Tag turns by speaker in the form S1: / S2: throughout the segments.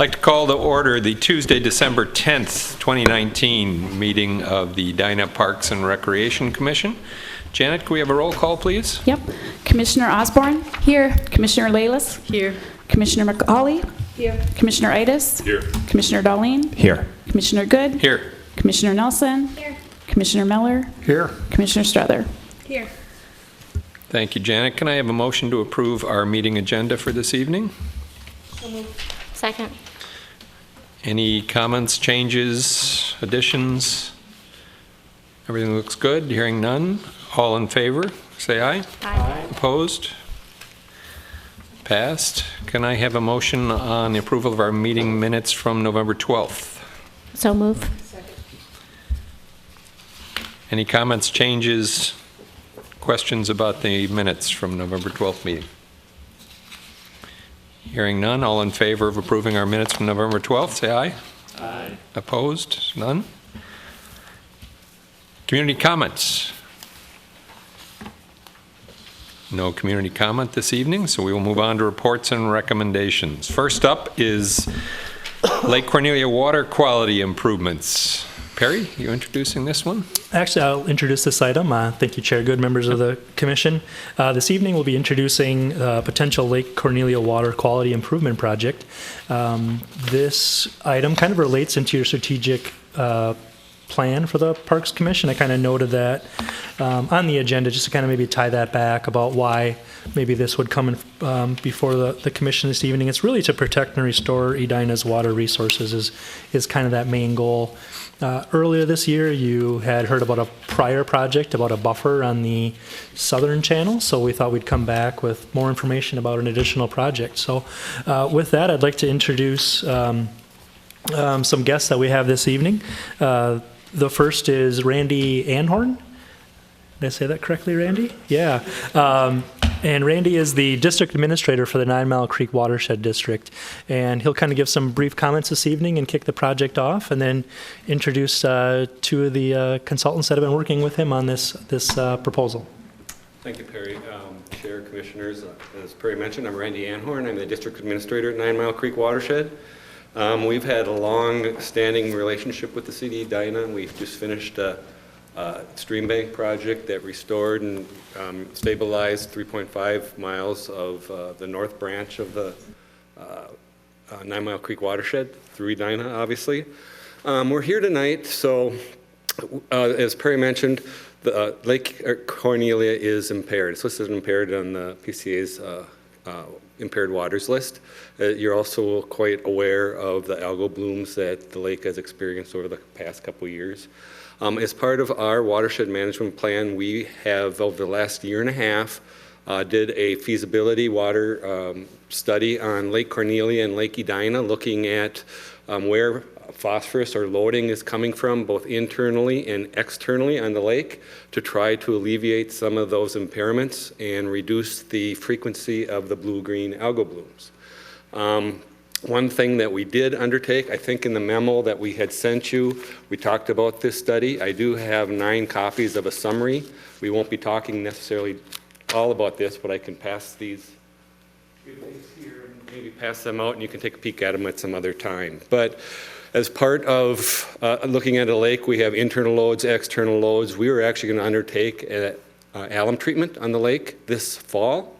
S1: like to call to order the Tuesday, December 10th, 2019 meeting of the Edina Parks and Recreation Commission. Janet, can we have a roll call, please?
S2: Yep. Commissioner Osborne? Here. Commissioner Lalis? Here. Commissioner McCauley? Here. Commissioner Itis?
S1: Here.
S2: Commissioner Darlene?
S3: Here.
S2: Commissioner Good?
S1: Here.
S2: Commissioner Nelson? Here. Commissioner Miller?
S3: Here.
S2: Commissioner Strother?
S4: Here.
S1: Thank you, Janet. Can I have a motion to approve our meeting agenda for this evening?
S4: Second.
S1: Any comments, changes, additions? Everything looks good. Hearing none. All in favor, say aye.
S4: Aye.
S1: Opposed? Passed. Can I have a motion on the approval of our meeting minutes from November 12th?
S4: So move.
S1: Any comments, changes, questions about the minutes from November 12th meeting? Hearing none. All in favor of approving our minutes from November 12th, say aye. Aye. Opposed? None. Community comments? No community comment this evening, so we will move on to reports and recommendations. First up is Lake Cornelia water quality improvements. Perry, you introducing this one?
S5: Actually, I'll introduce this item. Thank you, Chair Good, members of the Commission. This evening, we'll be introducing potential Lake Cornelia water quality improvement project. This item kind of relates into your strategic plan for the Parks Commission. I kind of noted that on the agenda, just to kind of maybe tie that back about why maybe this would come in, before the Commission this evening. It's really to protect and restore Edina's water resources is kind of that main goal. Earlier this year, you had heard about a prior project about a buffer on the southern channel, so we thought we'd come back with more information about an additional project. So with that, I'd like to introduce some guests that we have this evening. The first is Randy Anhorn. Did I say that correctly, Randy? Yeah. And Randy is the district administrator for the 9 Mile Creek Watershed District. And he'll kind of give some brief comments this evening and kick the project off, and then introduce two of the consultants that have been working with him on this proposal.
S6: Thank you, Perry. Chair, Commissioners, as Perry mentioned, I'm Randy Anhorn. I'm the district administrator at 9 Mile Creek Watershed. We've had a long-standing relationship with the city of Edina. We've just finished a stream bank project that restored and stabilized 3.5 miles of the north branch of the 9 Mile Creek watershed through Edina, obviously. We're here tonight, so as Perry mentioned, the Lake Cornelia is impaired. It's listed impaired on the PCA's impaired waters list. You're also quite aware of the algal blooms that the lake has experienced over the past couple of years. As part of our watershed management plan, we have, over the last year and a half, did a feasibility water study on Lake Cornelia and Lake Edina, looking at where phosphorus or loading is coming from, both internally and externally on the lake, to try to alleviate some of those impairments and reduce the frequency of the blue-green algal blooms. One thing that we did undertake, I think in the memo that we had sent you, we talked about this study. I do have 9 copies of a summary. We won't be talking necessarily all about this, but I can pass these here and maybe pass them out, and you can take a peek at them at some other time. But as part of looking at a lake, we have internal loads, external loads. We were actually going to undertake an alum treatment on the lake this fall.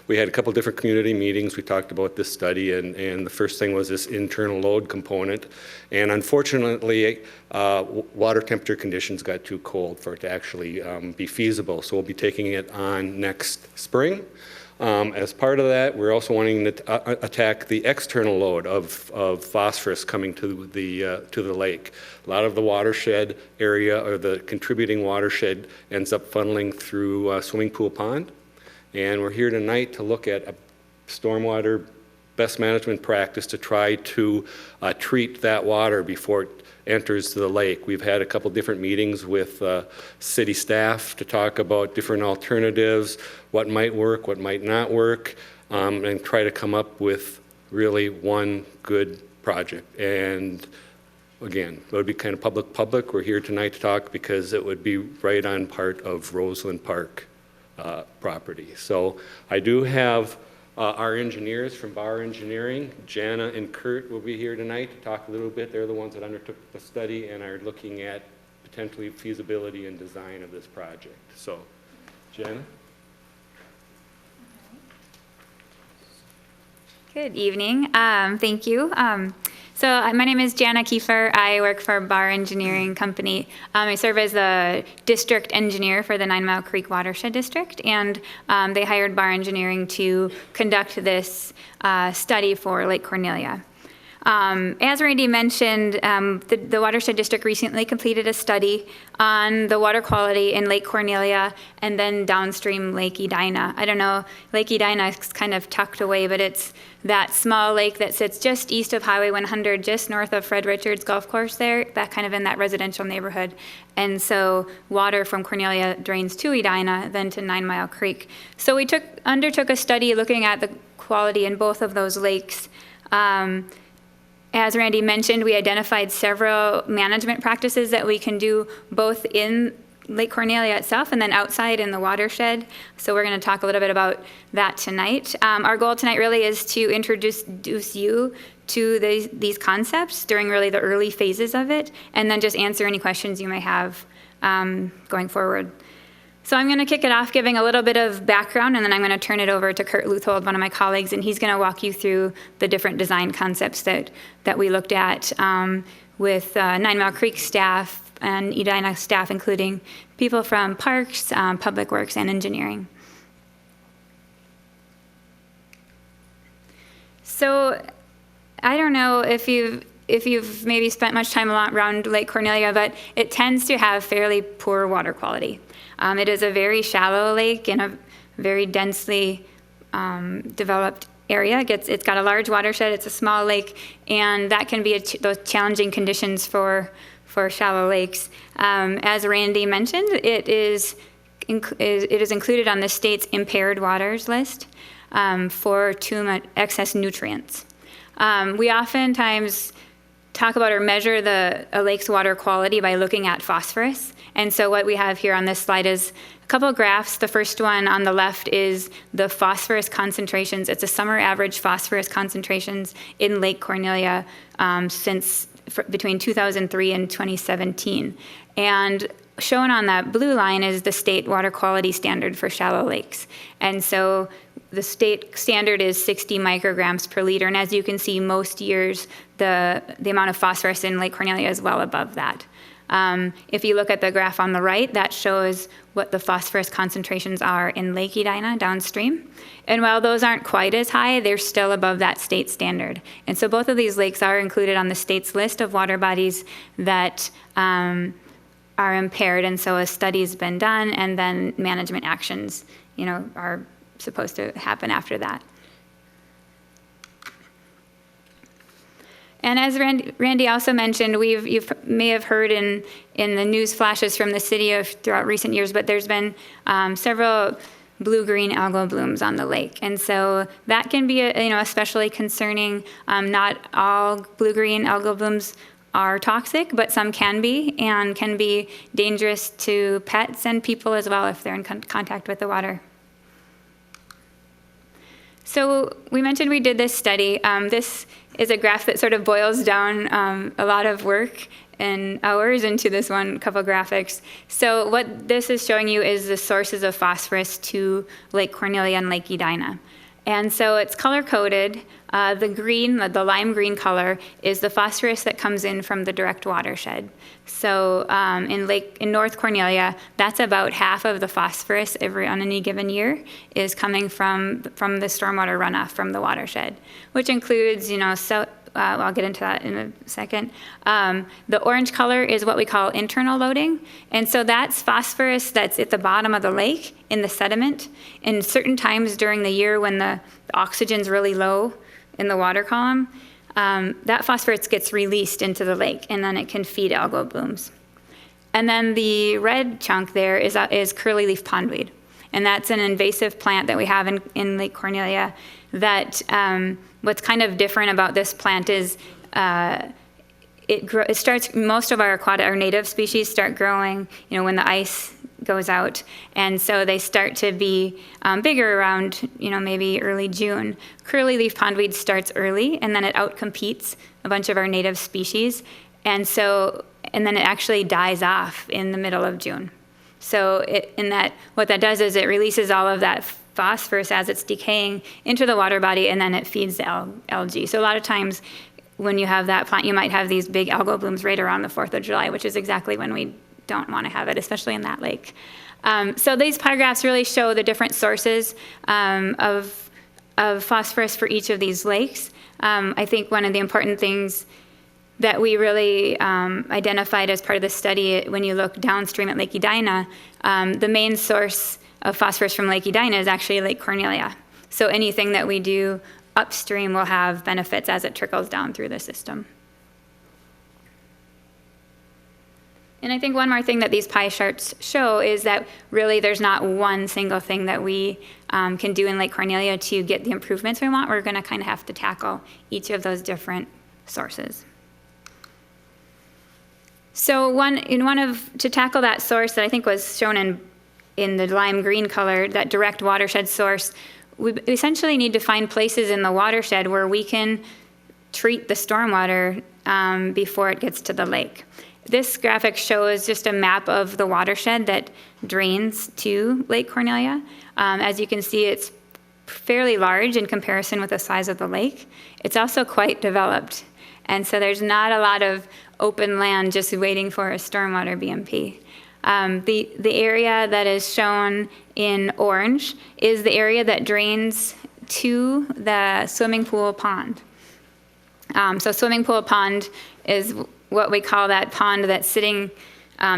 S6: We had a couple different community meetings. We talked about this study, and the first thing was this internal load component. And unfortunately, water temperature conditions got too cold for it to actually be feasible. So we'll be taking it on next spring. As part of that, we're also wanting to attack the external load of phosphorus coming to the lake. A lot of the watershed area, or the contributing watershed, ends up funneling through Swimming Pool Pond. And we're here tonight to look at a stormwater best management practice to try to treat that water before it enters the lake. We've had a couple different meetings with city staff to talk about different alternatives, what might work, what might not work, and try to come up with really one good project. And again, it would be kind of public. We're here tonight to talk because it would be right on part of Rosland Park property. So I do have Our engineers from Bauer Engineering, Jana and Kurt, will be here tonight to talk a little bit. They're the ones that undertook the study and are looking at potentially feasibility and design of this project. So, Jana?
S3: Good evening. Thank you. My name is Jana Kiefer. I work for Bauer Engineering Company. I serve as the district engineer for the 9 Mile Creek Watershed District, and they hired Bauer Engineering to conduct this study for Lake Cornelia. As Randy mentioned, the Watershed District recently completed a study on the water quality in Lake Cornelia and then downstream Lake Edina. I don't know, Lake Edina is kind of tucked away, but it's that small lake that sits just east of Highway 100, just north of Fred Richards Golf Course there, that kind of in that residential neighborhood. And so water from Cornelia drains to Edina, then to 9 Mile Creek. So we undertook a study looking at the quality in both of those lakes. As Randy mentioned, we identified several management practices that we can do both in Lake Cornelia itself and then outside in the watershed. So we're going to talk a little bit about that tonight. Our goal tonight really is to introduce you to these concepts during really the early phases of it, and then just answer any questions you may have going forward. So I'm going to kick it off giving a little bit of background, and then I'm going to turn it over to Kurt Luthold, one of my colleagues, and he's going to walk you through the different design concepts that we looked at with 9 Mile Creek staff and Edina staff, including people from Parks, Public Works, and Engineering. So I don't know if you've maybe spent much time around Lake Cornelia, but it tends to have fairly poor water quality. It is a very shallow lake in a very densely developed area. It's got a large watershed, it's a small lake, and that can be those challenging conditions for shallow lakes. As Randy mentioned, it is included on the state's impaired waters list for too much excess nutrients. We oftentimes talk about or measure a lake's water quality by looking at phosphorus. And so what we have here on this slide is a couple of graphs. The first one on the left is the phosphorus concentrations. It's a summer average phosphorus concentrations in Lake Cornelia between 2003 and 2017. And shown on that blue line is the state water quality standard for shallow lakes. And so the state standard is 60 micrograms per liter. And as you can see, most years, the amount of phosphorus in Lake Cornelia is well above that. If you look at the graph on the right, that shows what the phosphorus concentrations are in Lake Edina downstream. And while those aren't quite as high, they're still above that state standard. And so both of these lakes are included on the state's list of water bodies that are impaired. And so a study's been done, and then management actions, are supposed to happen after that. And as Randy also mentioned, you may have heard in the news flashes from the city throughout recent years, but there's been several blue-green algal blooms on the lake. And so that can be especially concerning. Not all blue-green algal blooms are toxic, but some can be, and can be dangerous to pets and people as well if they're in contact with the water. So we mentioned we did this study. This is a graph that sort of boils down a lot of work and hours into this one couple graphics. So what this is showing you is the sources of phosphorus to Lake Cornelia and Lake Edina. And so it's color-coded. The green, the lime green color, is the phosphorus that comes in from the direct watershed. So in North Cornelia, that's about half of the phosphorus on any given year is coming from the stormwater runoff from the watershed, which includes, I'll get into that in a second. The orange color is what we call internal loading. And so that's phosphorus that's at the bottom of the lake in the sediment. And certain times during the year when the oxygen's really low in the water column, that phosphorus gets released into the lake, and then it can feed algal blooms. And then the red chunk there is curly-leaf pondweed. And that's an invasive plant that we have in Lake Cornelia that what's kind of different about this plant is it starts, most of our native species start growing, when the ice goes out. And so they start to be bigger around, maybe early June. Curly leaf pondweed starts early, and then it outcompetes a bunch of our native species. And then it actually dies off in the middle of June. So what that does is it releases all of that phosphorus as it's decaying into the water body, and then it feeds the algae. So a lot of times when you have that plant, you might have these big algal blooms right around the 4th of July, which is exactly when we don't want to have it, especially in that lake. So these pie graphs really show the different sources of phosphorus for each of these lakes. I think one of the important things that we really identified as part of the study, when you look downstream at Lake Edina, the main source of phosphorus from Lake Edina is actually Lake Cornelia. So anything that we do upstream will have benefits as it trickles down through the system. And I think one more thing that these pie charts show is that really there's not one single thing that we can do in Lake Cornelia to get the improvements we want. We're going to kind of have to tackle each of those different sources. So to tackle that source that I think was shown in the lime green color, that direct watershed source, we essentially need to find places in the watershed where we can treat the stormwater before it gets to the lake. This graphic shows just a map of the watershed that drains to Lake Cornelia. As you can see, it's fairly large in comparison with the size of the lake. It's also quite developed. And so there's not a lot of open land just waiting for a stormwater BMP. The area that is shown in orange is the area that drains to the swimming pool pond. So swimming pool pond is what we call that pond that's sitting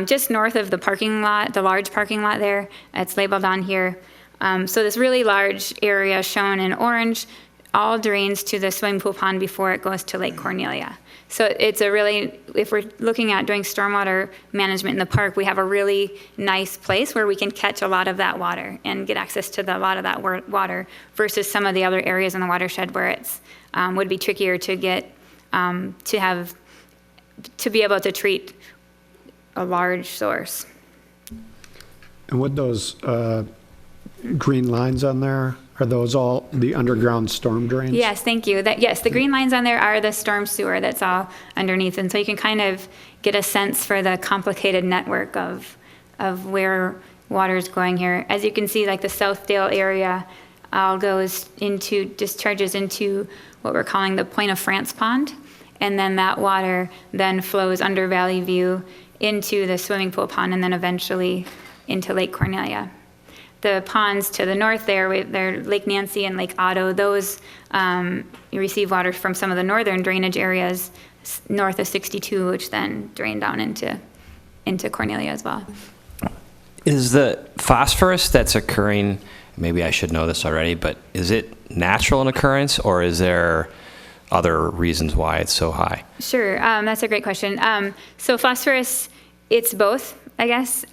S3: just north of the parking lot, the large parking lot there. It's labeled on here. So this really large area shown in orange all drains to the swimming pool pond before it goes to Lake Cornelia. So it's if we're looking at doing stormwater management in the park, we have a really nice place where we can catch a lot of that water and get access to a lot of that water versus some of the other areas in the watershed where it's would be trickier to get to be able to treat a large source.
S7: And with those green lines on there, are those all the underground storm drains?
S3: Yes, thank you. Yes, the green lines on there are the storm sewer that's all underneath. And so you can kind of get a sense for the complicated network of where water is going here. As you can see, like the Southdale area all discharges into what we're calling the Point of France pond. And then that water then flows under Valley View into the swimming pool pond and then eventually into Lake Cornelia. The ponds to the north they're Lake Nancy and Lake Otto. Those you receive water from some of the northern drainage areas north of 62, which then drain down into Cornelia as well.
S8: Is the phosphorus that's occurring, maybe I should know this already, but is it natural in occurrence or is there other reasons why it's so high? Sure,
S3: that's a great question. So phosphorus, it's both. I guess.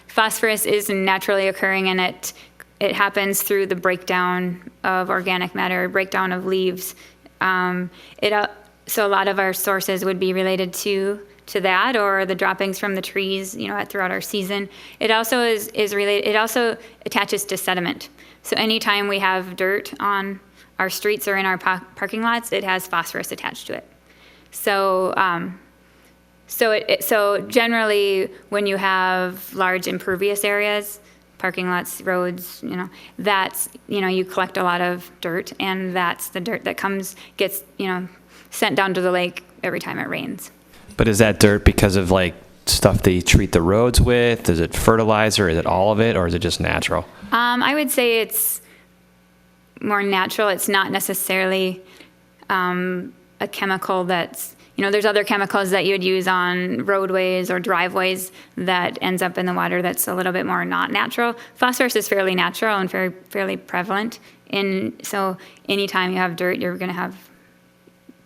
S3: Phosphorus is naturally occurring, and it happens through the breakdown of organic matter, breakdown of leaves. So a lot of our sources would be related to that, or the droppings from the trees, throughout our season. It also is related. It also attaches to sediment. So anytime we have dirt on our streets or in our parking lots, it has phosphorus attached to it. So generally, when you have large impervious areas, parking lots, roads, you collect a lot of dirt, and that's the dirt that gets sent down to the lake every time it rains.
S8: But is that dirt because of stuff they treat the roads with? Is it fertilizer? Is it all of it, or is it just natural?
S3: I would say it's more natural. It's not necessarily a chemical that's there's other chemicals that you would use on roadways or driveways that ends up in the water that's a little bit more not natural. Phosphorus is fairly natural and fairly prevalent. So anytime you have dirt, you're going to have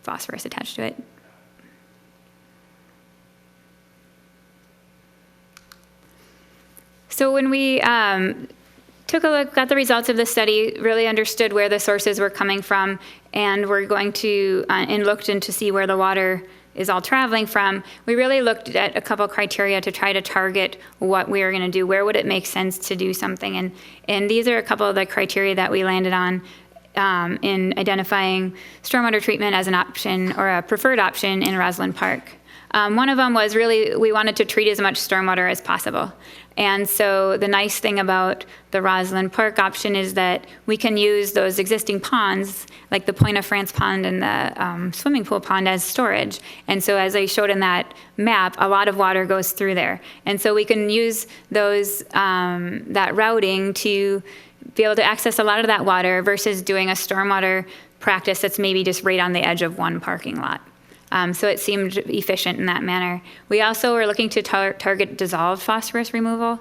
S3: phosphorus attached to it. So when we took a look, got the results of the study, really understood where the sources were coming from, and we're going to, and looked in to see where the water is all traveling from, we really looked at a couple criteria to try to target what we were going to do. Where would it make sense to do something? And these are a couple of the criteria that we landed on in identifying stormwater treatment as an option or a preferred option in Rosland Park. One of them was really, we wanted to treat as much stormwater as possible. And so the nice thing about the Rosland Park option is that we can use those existing ponds, like the Point of France pond and the swimming pool pond, as storage. And so as I showed in that map, a lot of water goes through there. And so we can use those, that routing to be able to access a lot of that water versus doing a stormwater practice that's maybe just right on the edge of one parking lot. So it seemed efficient in that manner. We also were looking to target dissolved phosphorus removal.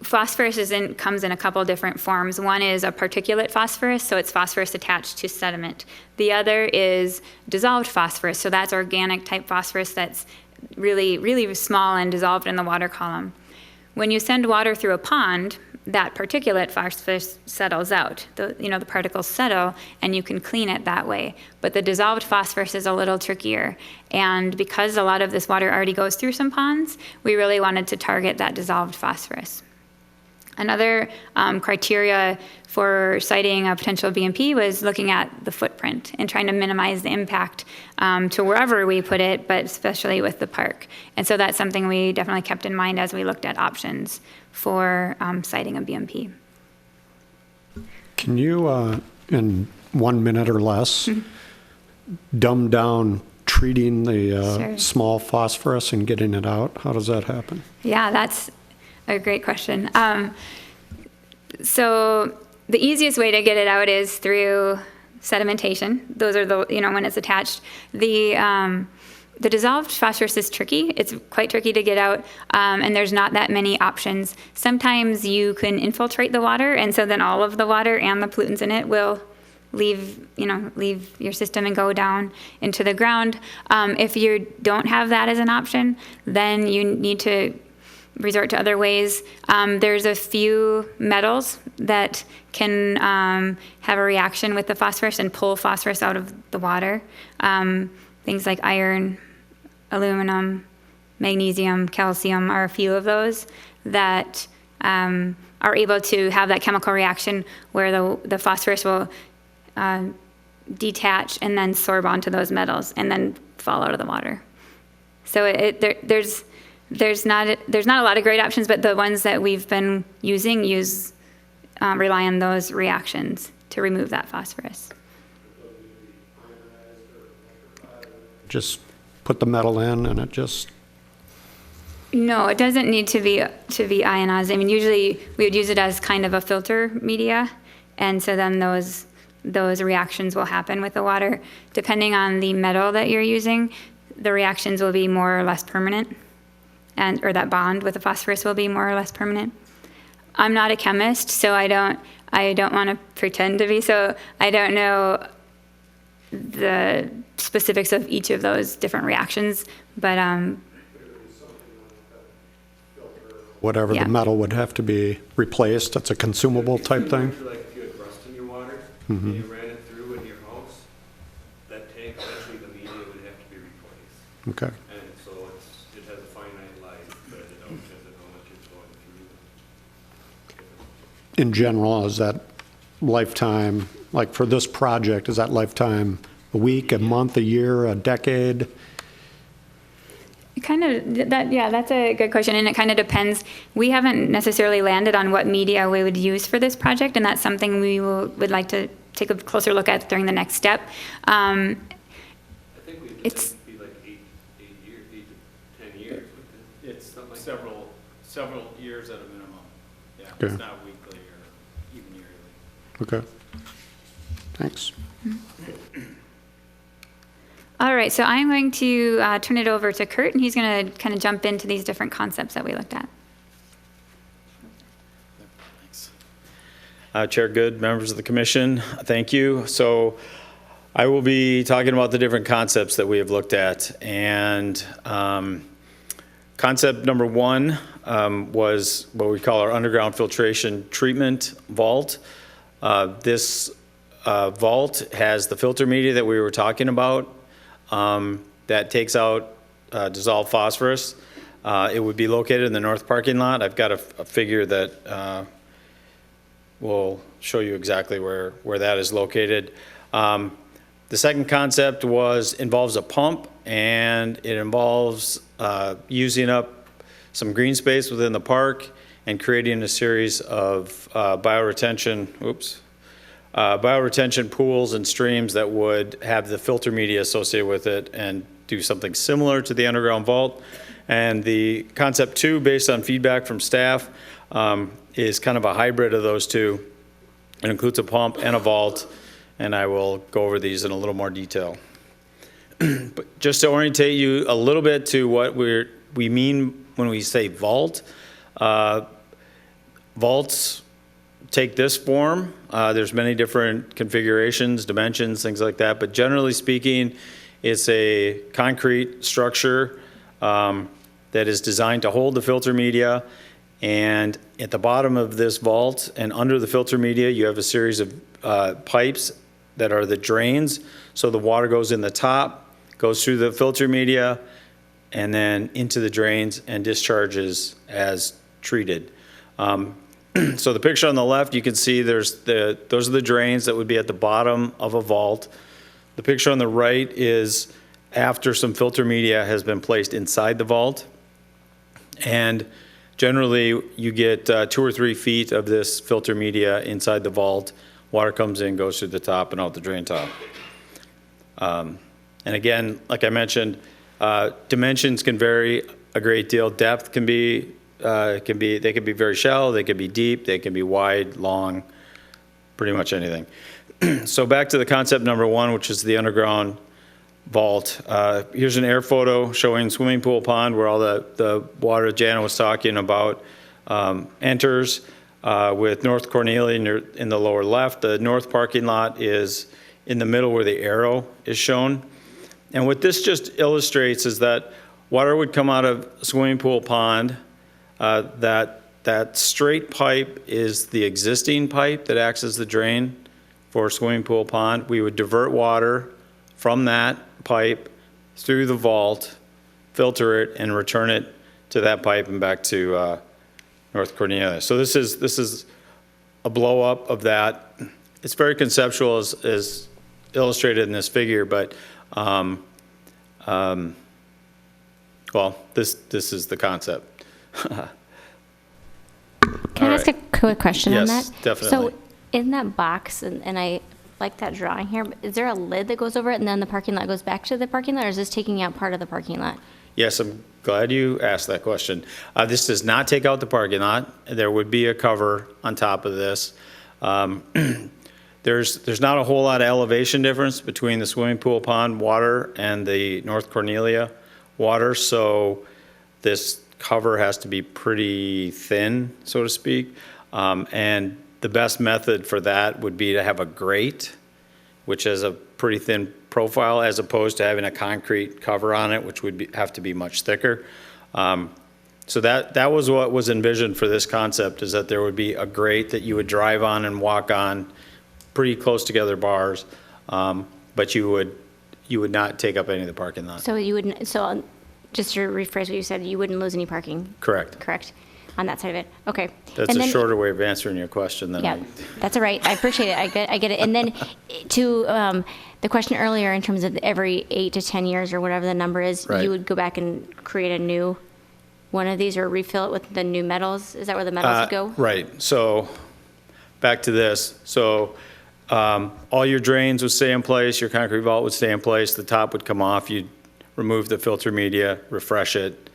S3: Phosphorus comes in a couple different forms. One is a particulate phosphorus, so it's phosphorus attached to sediment. The other is dissolved phosphorus, so that's organic type phosphorus that's really, really small and dissolved in the water column. When you send water through a pond, that particulate phosphorus settles out. The particles settle, and you can clean it that way. But the dissolved phosphorus is a little trickier. And because a lot of this water already goes through some ponds, we really wanted to target that dissolved phosphorus. Another criteria for citing a potential BMP was looking at the footprint and trying to minimize the impact to wherever we put it, but especially with the park. And so that's something we definitely kept in mind as we looked at options for citing a BMP.
S7: Can you, in 1 minute or less, dumb down treating the
S3: Sure.
S7: small phosphorus and getting it out? How does that happen?
S3: Yeah, that's a great question. So the easiest way to get it out is through sedimentation. Those are when it's attached. The dissolved phosphorus is tricky. It's quite tricky to get out, and there's not that many options. Sometimes you can infiltrate the water, and so then all of the water and the pollutants in it will leave your system and go down into the ground. If you don't have that as an option, then you need to resort to other ways. There's a few metals that can have a reaction with the phosphorus and pull phosphorus out of the water. Things like iron, aluminum, magnesium, calcium are a few of those that are able to have that chemical reaction where the phosphorus will detach and then sorb onto those metals and then fall out of the water. So there's not a lot of great options, but the ones that we've been using rely on those reactions to remove that phosphorus.
S7: Just put the metal in and it just...
S3: No, it doesn't need to be ionized. I mean, usually we would use it as kind of a filter media, and so then those reactions will happen with the water. Depending on the metal that you're using, the reactions will be more or less permanent, or that bond with the phosphorus will be more or less permanent. I'm not a chemist, so I don't want to pretend to be, so I don't know the specifics of each of those different reactions, but
S7: Whatever
S3: Yeah.
S7: the metal would have to be replaced, that's a consumable type thing?
S6: Like if you had rust in your water, and you ran it through in your house, that tank, eventually the media would have to be replaced.
S7: Okay.
S6: And so it has a finite life, but it all depends on how much it's going through.
S7: In general, is that lifetime, like for this project, is that lifetime a week, a month, a year, a decade?
S3: That's a good question, and it kind of depends. We haven't necessarily landed on what media we would use for this project, and that's something we would like to take a closer look at during the next step.
S6: I think we
S3: It's-
S6: be like 8 years, 8 to 10 years.
S9: It's several years at a minimum. Yeah,
S7: Okay.
S9: it's not weekly or even yearly.
S7: Okay. Thanks.
S3: All right, so I'm going to turn it over to Kurt, and he's going to kind of jump into these different concepts that we looked at.
S9: Thanks. Chair Good, members of the commission, thank you. So I will be talking about the different concepts that we have looked at. And concept number one was what we call our underground filtration treatment vault. This vault has the filter media that we were talking about. that takes out dissolved phosphorus. It would be located in the north parking lot. I've got a figure that will show you exactly where that is located. The second concept involves a pump, and it involves using up some green space within the park and creating a series of bioretention pools and streams that would have the filter media associated with it and do something similar to the underground vault. And the concept 2, based on feedback from staff, is kind of a hybrid of those two. It includes a pump and a vault, and I will go over these in a little more detail. But just to orientate you a little bit to what we mean when we say vault, vaults take this form. There's many different configurations, dimensions, things like that, but generally speaking, it's a concrete structure that is designed to hold the filter media, and at the bottom of this vault and under the filter media, you have a series of pipes that are the drains. So the water goes in the top, goes through the filter media, and then into the drains and discharges as treated. So the picture on the left, you can see those are the drains that would be at the bottom of a vault. The picture on the right is after some filter media has been placed inside the vault. And generally, you get 2 or 3 feet of this filter media inside the vault. Water comes in, goes through the top and out the drain top. And again, like I mentioned, dimensions can vary a great deal. Depth can be very shallow, they can be deep, they can be wide, long, pretty much anything. So back to the concept number 1, which is the underground vault. Here's an air photo showing swimming pool pond where all the water Jana was talking about enters with North Cornelia in the lower left. The north parking lot is in the middle where the arrow is shown. And what this just illustrates is that water would come out of swimming pool pond. That straight pipe is the existing pipe that acts as the drain for swimming pool pond. We would divert water from that pipe through the vault, filter it, and return it to that pipe and back to North Cornelia. So this is a blow up of that. It's very conceptual as illustrated in this figure, but well, this is the concept.
S4: Can I ask a quick question on that?
S9: Yes, definitely.
S4: So in that box, and I like that drawing here, but is there a lid that goes over it and then the parking lot goes back to the parking lot, or is this taking out part of the parking lot?
S9: Yes, I'm glad you asked that question. This does not take out the parking lot. There would be a cover on top of this. There's not a whole lot of elevation difference between the swimming pool pond water and the North Cornelia water, so this cover has to be pretty thin, so to speak. And the best method for that would be to have a grate, which has a pretty thin profile, as opposed to having a concrete cover on it, which would have to be much thicker. So that was what was envisioned for this concept, is that there would be a grate that you would drive on and walk on, pretty close together bars, but you would not take up any of the parking lot.
S4: So you wouldn't, so just to rephrase what you said, you wouldn't lose any parking?
S9: Correct.
S4: Correct, on that side of it, okay.
S9: That's
S4: And
S9: a
S4: then-
S9: shorter way of answering your question than
S4: Yeah, that's all right, I appreciate it, I get it. And then to the question earlier, in terms of every 8 to 10 years, or whatever the number is,
S9: Right.
S4: you would go back and create a new one of these, or refill it with the new metals? Is that where the metals would go?
S9: Right, so back to this. So all your drains would stay in place, your concrete vault would stay in place, the top would come off, you'd remove the filter media, refresh it,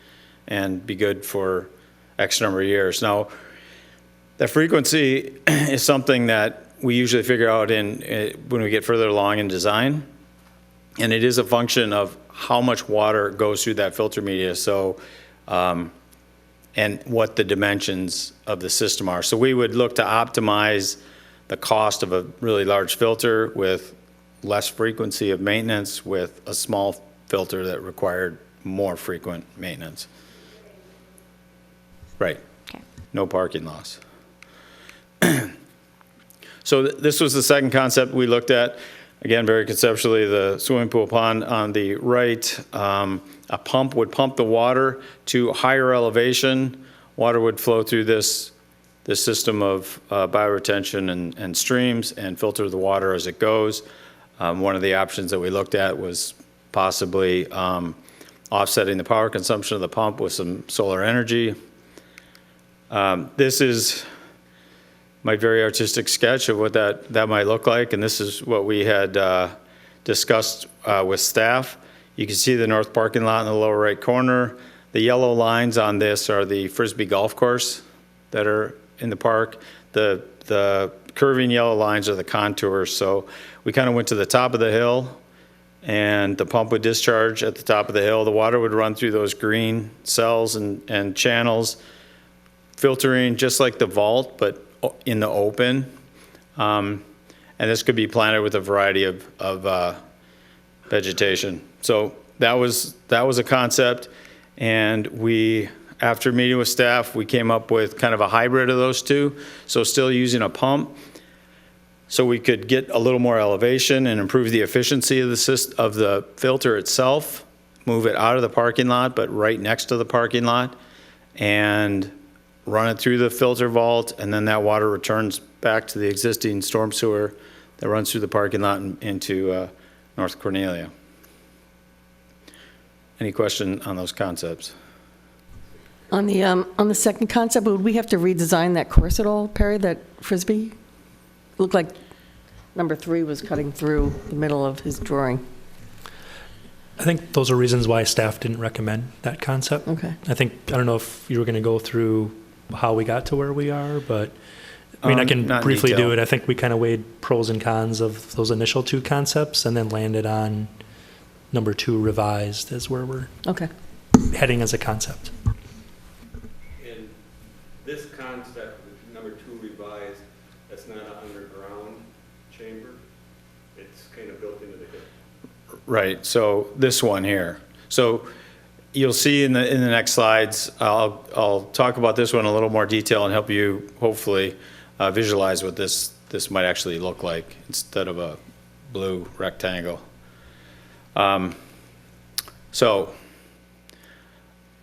S9: and be good for X number of years. Now, the frequency is something that we usually figure out when we get further along in design, and it is a function of how much water goes through that filter media, so and what the dimensions of the system are. So we would look to optimize the cost of a really large filter with less frequency of maintenance, with a small filter that required more frequent maintenance. Right.
S4: Okay.
S9: No parking loss. So this was the second concept we looked at. Again, very conceptually, the swimming pool pond on the right, a pump would pump the water to higher elevation. Water would flow through this system of bioretention and streams and filter the water as it goes. One of the options that we looked at was possibly offsetting the power consumption of the pump with some solar energy. This is my very artistic sketch of what that might look like, and this is what we had discussed with staff. You can see the north parking lot in the lower right corner. The yellow lines on this are the Frisbee golf course that are in the park. The curving yellow lines are the contours. So we kind of went to the top of the hill, and the pump would discharge at the top of the hill. The water would run through those green cells and channels, filtering just like the vault, but in the open. And this could be planted with a variety of vegetation. So that was a concept. And we, after meeting with staff, we came up with kind of a hybrid of those two. So still using a pump, so we could get a little more elevation and improve the efficiency of the filter itself, move it out of the parking lot, but right next to the parking lot, and run it through the filter vault, and then that water returns back to the existing storm sewer that runs through the parking lot and into North Cornelia. Any question on those concepts?
S10: On the second concept, would we have to redesign that course at all, Perry, that Frisbee? It looked like number 3 was cutting through the middle of his drawing.
S5: I think those are reasons why staff didn't recommend that concept.
S10: Okay.
S5: I don't know if you were going to go through how we got to where we are, but I mean, I can
S9: not in
S5: briefly
S9: detail.
S5: do it. I think we kind of weighed pros and cons of those initial 2 concepts and then landed on number 2 revised as where we're
S10: Okay.
S5: heading as a concept.
S6: And this concept, number 2 revised, that's not an underground chamber. It's kind of built into the hill.
S9: Right, so this one here. So you'll see in the next slides, I'll talk about this one in a little more detail and help you hopefully visualize what this might actually look like instead of a blue rectangle. So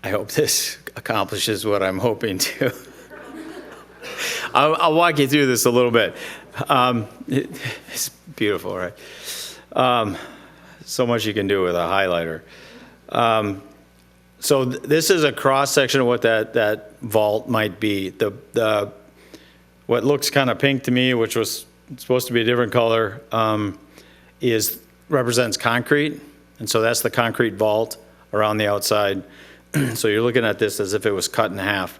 S9: I hope this accomplishes what I'm hoping to. I'll walk you through this a little bit. It's beautiful, right? So much you can do with a highlighter. So this is a cross section of what that vault might be. What looks kind of pink to me, which was supposed to be a different color, represents concrete, and so that's the concrete vault around the outside. So you're looking at this as if it was cut in half.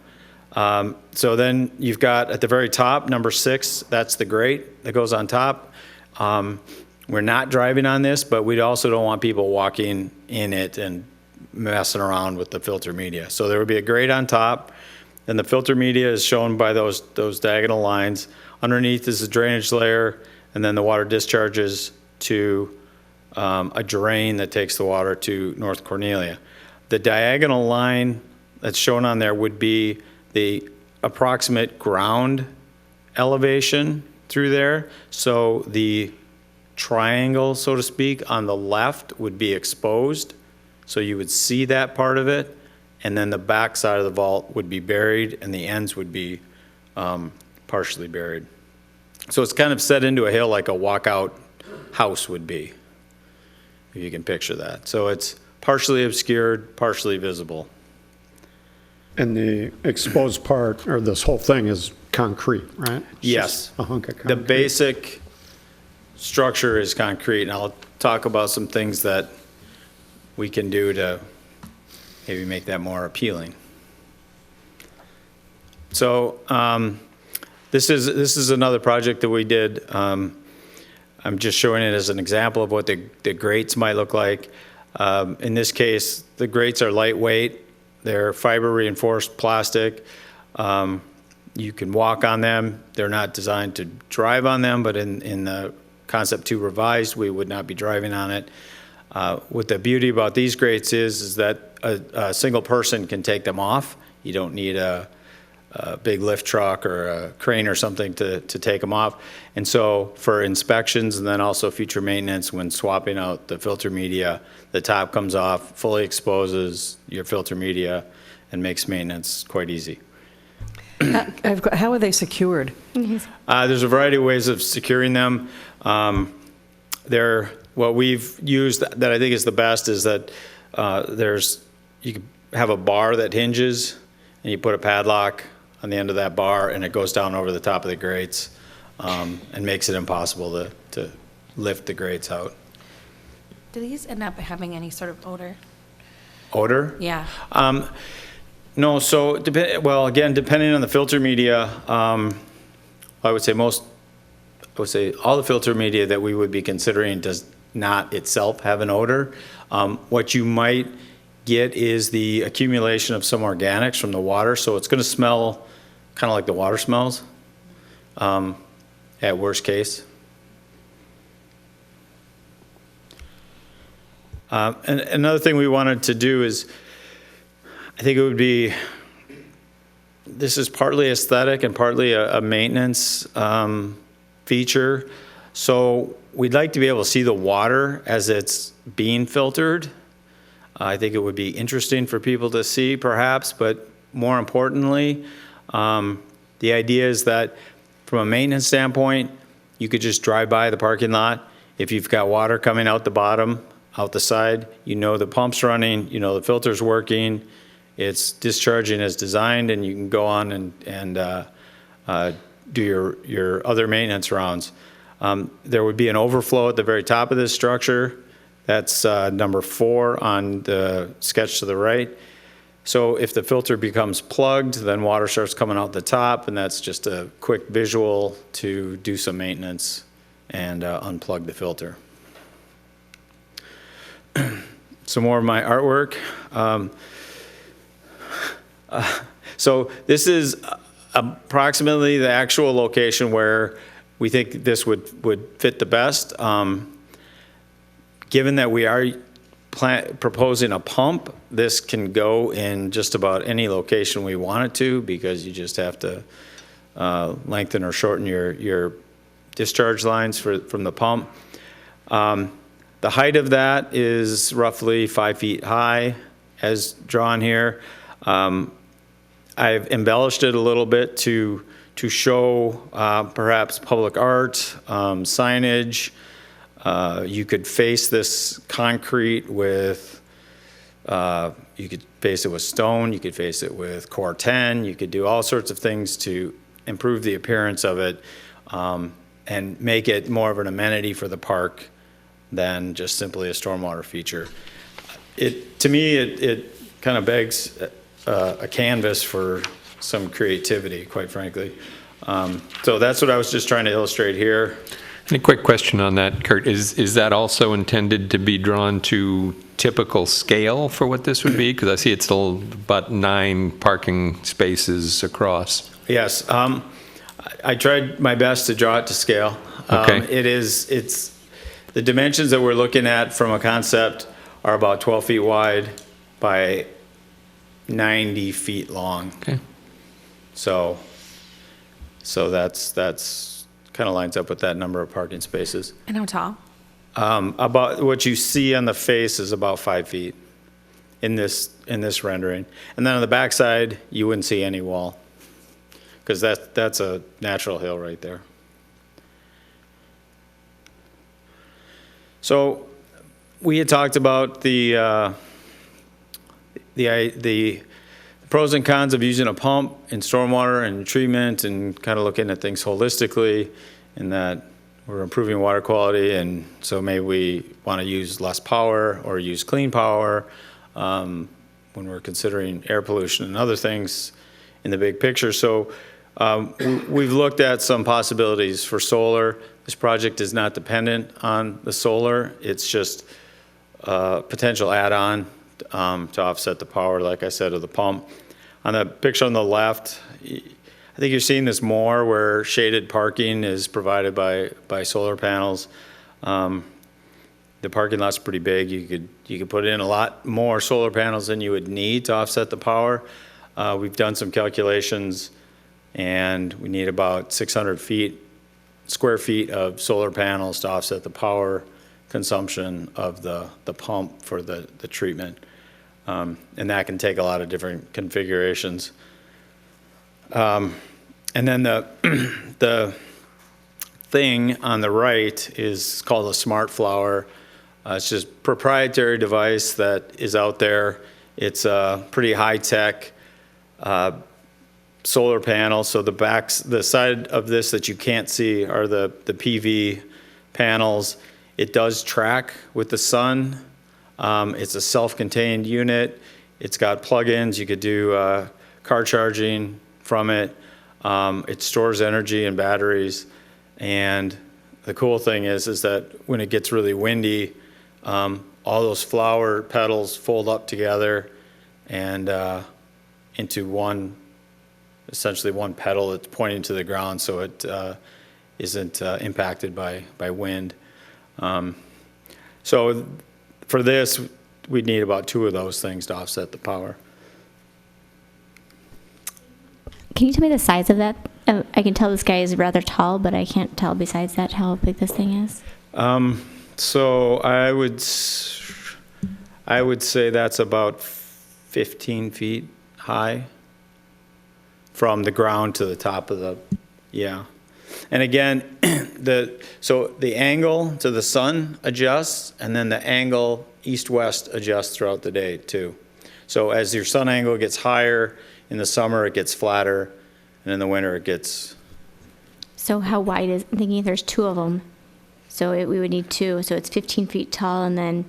S9: So then you've got at the very top, number 6, that's the grate that goes on top. We're not driving on this, but we also don't want people walking in it and messing around with the filter media. So there would be a grate on top, and the filter media is shown by those diagonal lines. Underneath is a drainage layer, and then the water discharges to a drain that takes the water to North Cornelia. The diagonal line that's shown on there would be the approximate ground elevation through there. So the triangle, so to speak, on the left would be exposed. So you would see that part of it, and then the back side of the vault would be buried, and the ends would be partially buried. So it's kind of set into a hill like a walkout house would be, if you can picture that. So it's partially obscured, partially visible.
S7: And the exposed part, or this whole thing, is concrete, right? It's
S9: Yes.
S7: just a hunk of
S9: The
S7: concrete.
S9: basic structure is concrete, and I'll talk about some things that we can do to maybe make that more appealing. So this is another project that we did. I'm just showing it as an example of what the grates might look like. In this case, the grates are lightweight. They're fiber reinforced plastic. You can walk on them. They're not designed to drive on them, but in the Concept 2 revised, we would not be driving on it. What the beauty about these grates is that a single person can take them off. You don't need a big lift truck or a crane or something to take them off. And so for inspections and then also future maintenance, when swapping out the filter media, the top comes off, fully exposes your filter media, and makes maintenance quite easy.
S10: How are they secured?
S9: There's a variety of ways of securing them. What we've used that I think is the best is that you can have a bar that hinges, and you put a padlock on the end of that bar, and it goes down over the top of the grates, and makes it impossible to lift the grates out.
S11: Do these end up having any sort of odor?
S9: Odor?
S11: Yeah.
S9: No, so, again, depending on the filter media, I would say all the filter media that we would be considering does not itself have an odor. What you might get is the accumulation of some organics from the water, so it's going to smell kind of like the water smells, at worst case. And another thing we wanted to do is, I think it would be, this is partly aesthetic and partly a maintenance feature. So we'd like to be able to see the water as it's being filtered. I think it would be interesting for people to see perhaps, but more importantly, the idea is that from a maintenance standpoint, you could just drive by the parking lot. If you've got water coming out the bottom, out the side, you know the pump's running, you know the filter's working, it's discharging as designed, and you can go on and do your other maintenance rounds. There would be an overflow at the very top of this structure. That's number 4 on the sketch to the right. So if the filter becomes plugged, then water starts coming out the top, and that's just a quick visual to do some maintenance and unplug the filter. Some more of my artwork. So this is approximately the actual location where we think this would fit the best. Given that we are proposing a pump, this can go in just about any location we want it to, because you just have to lengthen or shorten your discharge lines from the pump. The height of that is roughly 5 feet high, as drawn here. I've embellished it a little bit to show perhaps public art, signage. You could face this concrete with, you could face it with stone, you could face it with core 10, you could do all sorts of things to improve the appearance of it, and make it more of an amenity for the park than just simply a stormwater feature. To me, it kind of begs a canvas for some creativity, quite frankly. So that's what I was just trying to illustrate here.
S1: And a quick question on that, Kurt. Is that also intended to be drawn to typical scale for what this would be? Because I see it's still about 9 parking spaces across.
S9: Yes. I tried my best to draw it to scale.
S1: Okay.
S9: It's the dimensions that we're looking at from a concept are about 12 feet wide by 90 feet long.
S1: Okay.
S9: So that's kind of lines up with that number of parking spaces.
S11: And how tall?
S9: About what you see on the face is about 5 feet in this rendering. And then on the back side, you wouldn't see any wall, because that's a natural hill right there. So we had talked about the pros and cons of using a pump in stormwater and treatment, and kind of looking at things holistically, in that we're improving water quality, and so maybe we want to use less power or use clean power when we're considering air pollution and other things in the big picture. So we've looked at some possibilities for solar. This project is not dependent on the solar. It's just a potential add-on to offset the power, like I said, of the pump. On the picture on the left, I think you're seeing this more where shaded parking is provided by solar panels. The parking lot's pretty big. You could put in a lot more solar panels than you would need to offset the power. We've done some calculations, and we need about 600 square feet of solar panels to offset the power consumption of the pump for the treatment. And that can take a lot of different configurations. And then the thing on the right is called a smart flower. It's just a proprietary device that is out there. It's a pretty high-tech solar panel. So the side of this that you can't see are the PV panels. It does track with the sun. It's a self-contained unit. It's got plug-ins. You could do car charging from it. It stores energy in batteries. And the cool thing is that when it gets really windy, all those flower petals fold up together and into essentially one petal that's pointing to the ground, so it isn't impacted by wind. So for this, we'd need about 2 of those things to offset the power.
S4: Can you tell me the size of that? I can tell this guy is rather tall, but I can't tell besides that how big this thing is.
S9: So I would say that's about 15 feet high from the ground to the top of yeah. And again, so the angle to the sun adjusts, and then the angle east-west adjusts throughout the day too. So as your sun angle gets higher, in the summer it gets flatter, and in the winter it gets...
S4: So how wide is, I'm thinking if there's 2 of them, so we would need 2, so it's 15 feet tall, and then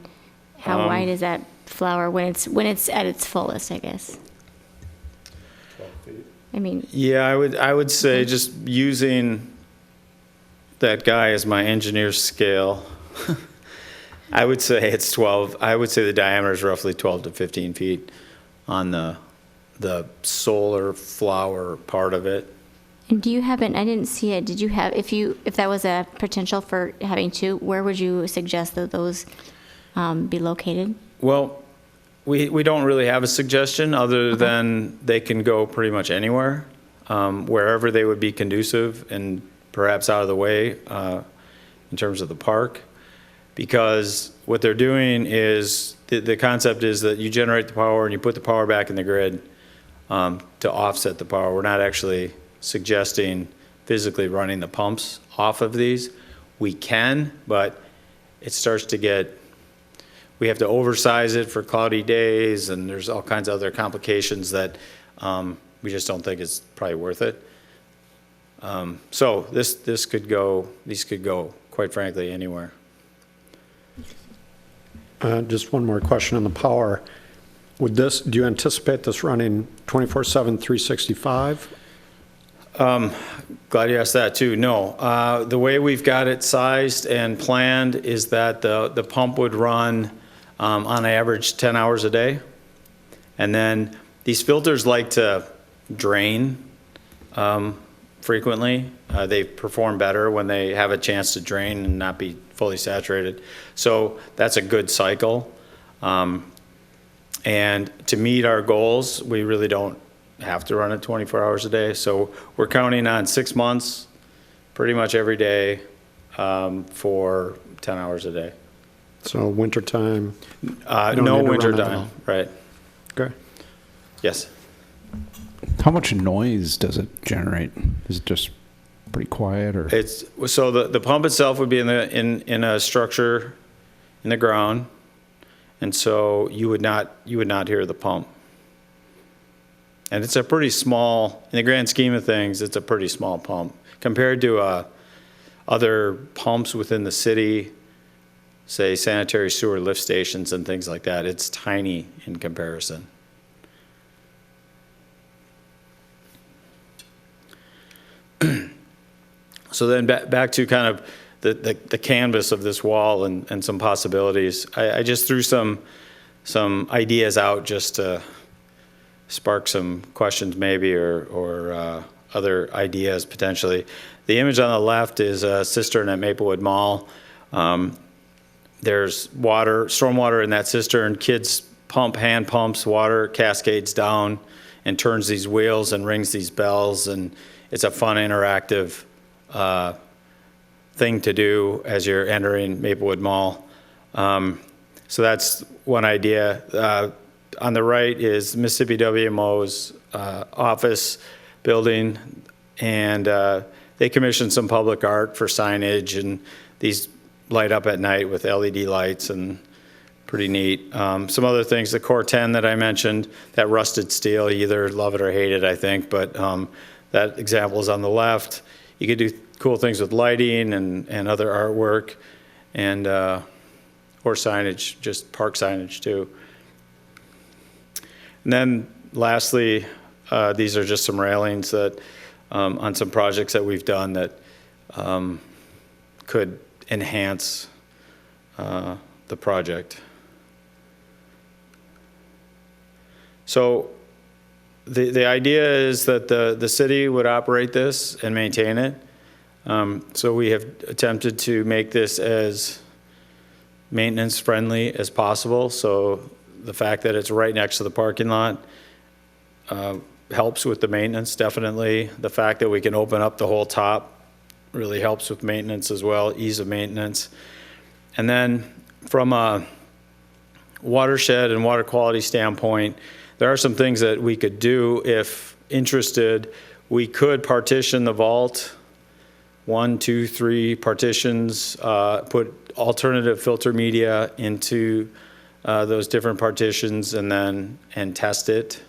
S4: how wide is that flower when it's at its fullest, I guess?
S7: 12 feet.
S4: I mean...
S9: Yeah, I would say just using that guy as my engineer's scale, I would say it's 12. I would say the diameter is roughly 12 to 15 feet on the solar flower part of it.
S4: And do you have I didn't see it, did you have, if that was a potential for having 2, where would you suggest that those be located?
S9: Well, we don't really have a suggestion other than they can go pretty much anywhere, wherever they would be conducive and perhaps out of the way in terms of the park. Because what they're doing is, the concept is that you generate the power and you put the power back in the grid to offset the power. We're not actually suggesting physically running the pumps off of these. We can, but it starts to get, we have to oversize it for cloudy days, and there's all kinds of other complications that we just don't think it's probably worth it. So these could go, quite frankly, anywhere.
S7: Just one more question on the power. Do you anticipate this running 24/7, 365?
S9: Glad you asked that too. No, the way we've got it sized and planned is that the pump would run on average 10 hours a day. And then these filters like to drain frequently. They perform better when they have a chance to drain and not be fully saturated. So that's a good cycle. And to meet our goals, we really don't have to run it 24 hours a day. So we're counting on 6 months, pretty much every day, for 10 hours a day.
S7: So wintertime?
S9: No winter time, right.
S7: Okay.
S9: Yes.
S12: How much noise does it generate? Is it just pretty quiet, or?
S9: So the pump itself would be in a structure in the ground, and so you would not hear the pump. And it's a pretty small, in the grand scheme of things, it's a pretty small pump compared to other pumps within the city, say sanitary sewer lift stations and things like that. It's tiny in comparison. So then back to kind of the canvas of this wall and some possibilities. I just threw some ideas out just to spark some questions maybe, or other ideas potentially. The image on the left is a cistern at Maplewood Mall. There's stormwater in that cistern. Kids hand pumps, water cascades down and turns these wheels and rings these bells, and it's a fun interactive thing to do as you're entering Maplewood Mall. So that's one idea. On the right is Mississippi WMO's office building, and they commissioned some public art for signage, and these light up at night with LED lights, and pretty neat. Some other things, the Core 10 that I mentioned, that rusted steel, you either love it or hate it, I think, but that example is on the left. You could do cool things with lighting and other artwork, and or signage, just park signage too. And then lastly, these are just some railings that on some projects that we've done that could enhance the project. So the idea is that the city would operate this and maintain it. So we have attempted to make this as maintenance friendly as possible. So the fact that it's right next to the parking lot helps with the maintenance, definitely. The fact that we can open up the whole top really helps with maintenance as well, ease of maintenance. And then from a watershed and water quality standpoint, there are some things that we could do if interested. We could partition the vault, 1, 2, 3 partitions, put alternative filter media into those different partitions and test it.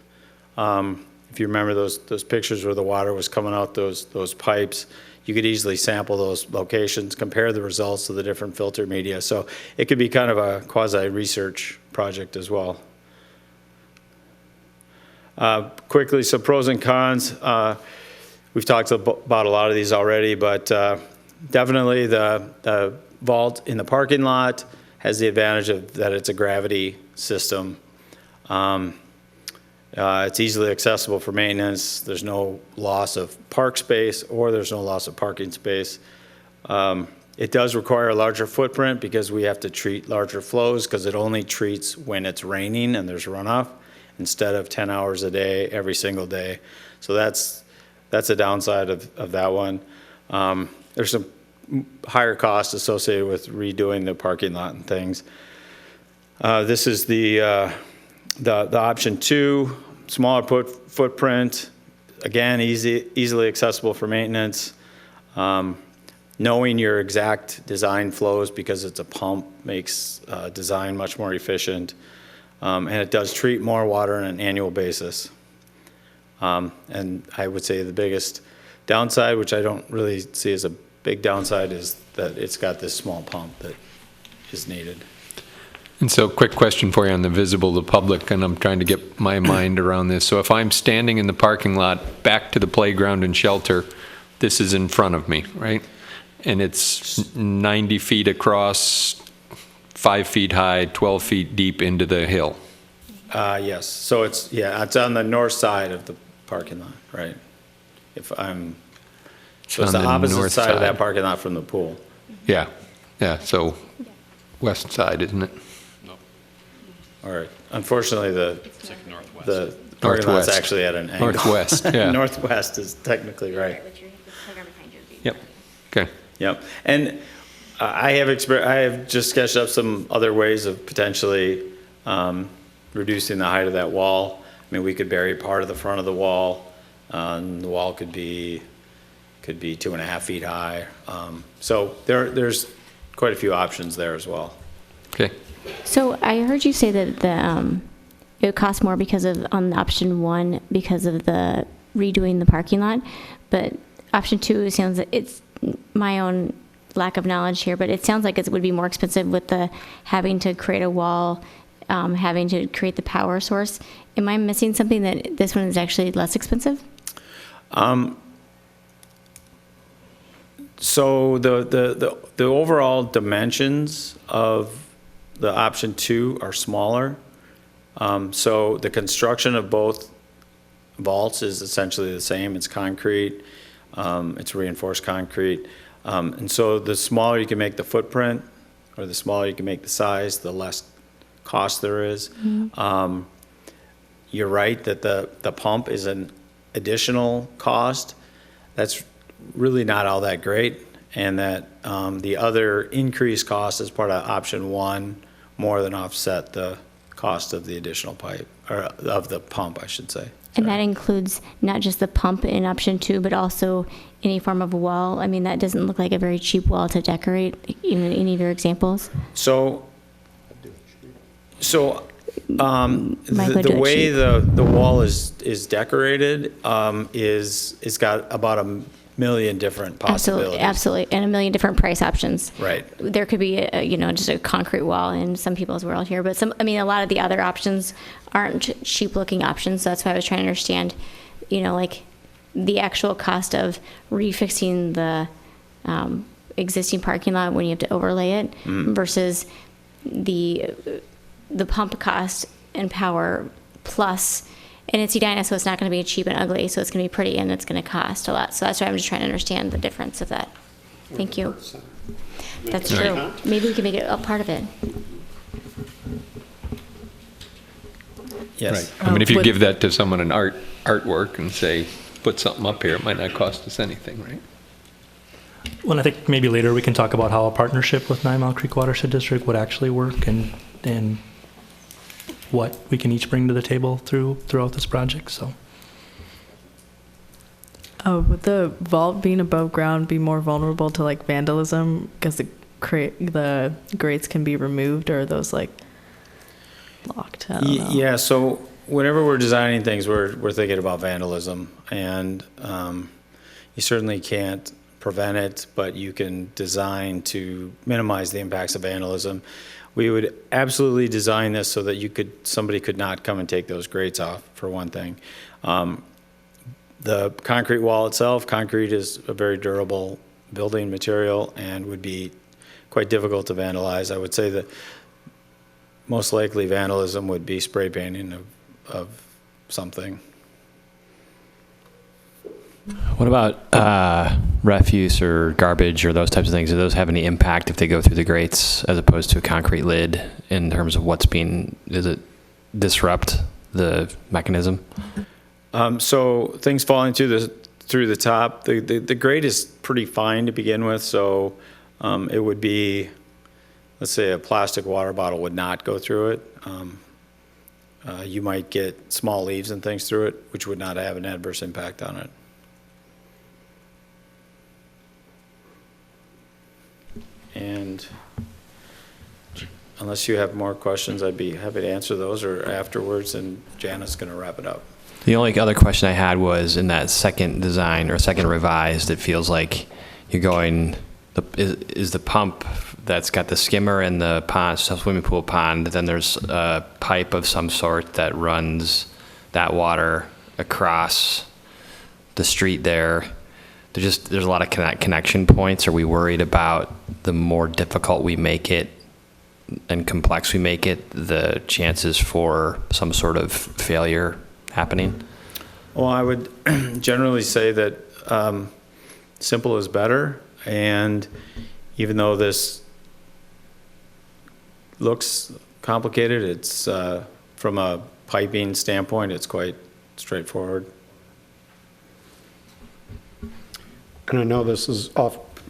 S9: If you remember those pictures where the water was coming out those pipes, you could easily sample those locations, compare the results of the different filter media. So it could be kind of a quasi-research project as well. Quickly, so pros and cons. We've talked about a lot of these already, but definitely the vault in the parking lot has the advantage of that it's a gravity system. It's easily accessible for maintenance. There's no loss of park space, or there's no loss of parking space. It does require a larger footprint because we have to treat larger flows, because it only treats when it's raining and there's runoff, instead of 10 hours a day every single day. So that's a downside of that one. There's some higher costs associated with redoing the parking lot and things. This is the option 2, smaller footprint, again, easily accessible for maintenance. Knowing your exact design flows, because it's a pump, makes design much more efficient. And it does treat more water on an annual basis. And I would say the biggest downside, which I don't really see as a big downside, is that it's got this small pump that is needed.
S1: And so, quick question for you on the visible to public, and I'm trying to get my mind around this. So if I'm standing in the parking lot back to the playground and shelter, this is in front of me, right? And it's 90 feet across, 5 feet high, 12 feet deep into the hill.
S9: Yes, so it's on the north side of the parking lot, right? So it's the opposite side of that parking lot from the pool.
S1: Yeah, so west side, isn't it?
S9: All right. Unfortunately, the parking lot's
S1: Northwest.
S9: actually at an angle.
S1: Northwest, yeah.
S9: Northwest is technically right.
S1: Yep, okay.
S9: Yep. And I have just sketched up some other ways of potentially reducing the height of that wall. I mean, we could bury part of the front of the wall. The wall could be 2.5 feet high. So there's quite a few options there as well.
S1: Okay.
S4: So I heard you say that it would cost more because of, on option 1, because of the redoing the parking lot, but option 2, it sounds like, it's my own lack of knowledge here, but it sounds like it would be more expensive with the having to create a wall, having to create the power source. Am I missing something, that this one is actually less expensive?
S9: So the overall dimensions of the option 2 are smaller. So the construction of both vaults is essentially the same. It's concrete. It's reinforced concrete. And so the smaller you can make the footprint, or the smaller you can make the size, the less cost there is. you're right that the pump is an additional cost. That's really not all that great, and that the other increased cost as part of option one more than offset the cost of the additional pipe, or of the pump, I should say.
S4: And that includes not just the pump in option two, but also any form of wall. I mean, that doesn't look like a very cheap wall to decorate, even in any of your examples.
S9: So
S4: Might
S9: the
S4: do it
S9: way
S4: cheap.
S9: the wall is decorated is it's got about 1 million different possibilities.
S4: Absolutely, and a million different price options.
S9: Right.
S4: There could be, just a concrete wall in some people's world here, but a lot of the other options aren't cheap-looking options. So that's why I was trying to understand, like the actual cost of refixing the existing parking lot when you have to overlay it versus the pump cost and power plus. And it's Edina, so it's not going to be cheap and ugly, so it's going to be pretty and it's going to cost a lot. So that's why I'm just trying to understand the difference of that. Thank you. That's true. Maybe we can make it a part of it.
S9: Yes.
S1: Right. I mean, if you give that to someone in artwork and say, put something up here, it might not cost us anything, right?
S5: Well, I think maybe later we can talk about how a partnership with 9 Mile Creek Watershed District would actually work and what we can each bring to the table throughout this project. So,
S13: would the vault being above ground be more vulnerable to like vandalism because the grates can be removed, or are those like locked? I don't know.
S9: Yeah. So whenever we're designing things, we're thinking about vandalism, and you certainly can't prevent it, but you can design to minimize the impacts of vandalism. We would absolutely design this so that somebody could not come and take those grates off, for one thing. The concrete wall itself, concrete is a very durable building material and would be quite difficult to vandalize. I would say that most likely vandalism would be spray painting of something.
S8: What about refuse or garbage or those types of things? Do those have any impact if they go through the grates as opposed to a concrete lid in terms of does it disrupt the mechanism?
S9: So things falling through the top, the grate is pretty fine to begin with, so it would be, let's say a plastic water bottle would not go through it. You might get small leaves and things through it, which would not have an adverse impact on it. And unless you have more questions, I'd be happy to answer those, or afterwards, and Jana's going to wrap it up.
S8: The only other question I had was in that second design or second revised, it feels like you're going, is the pump that's got the skimmer and the pond, swimming pool pond, then there's a pipe of some sort that runs that water across the street there. There's a lot of connection points. Are we worried about the more difficult we make it and complex we make it, the chances for some sort of failure happening?
S9: Well, I would generally say that simple is better, and even though this looks complicated, it's from a piping standpoint, it's quite straightforward.
S7: And I know this is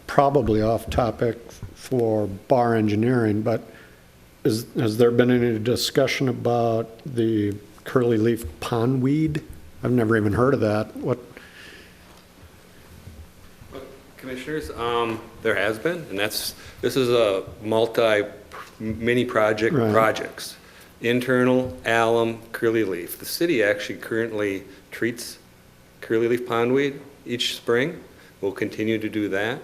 S7: probably off topic for bar engineering, but has there been any discussion about the curly leaf pondweed? I've never even heard of that. What?
S6: Commissioners, there has been, and this is a mini project projects. Internal, alum, curly leaf. The city actually currently treats curly leaf pondweed each spring. We'll continue to do that.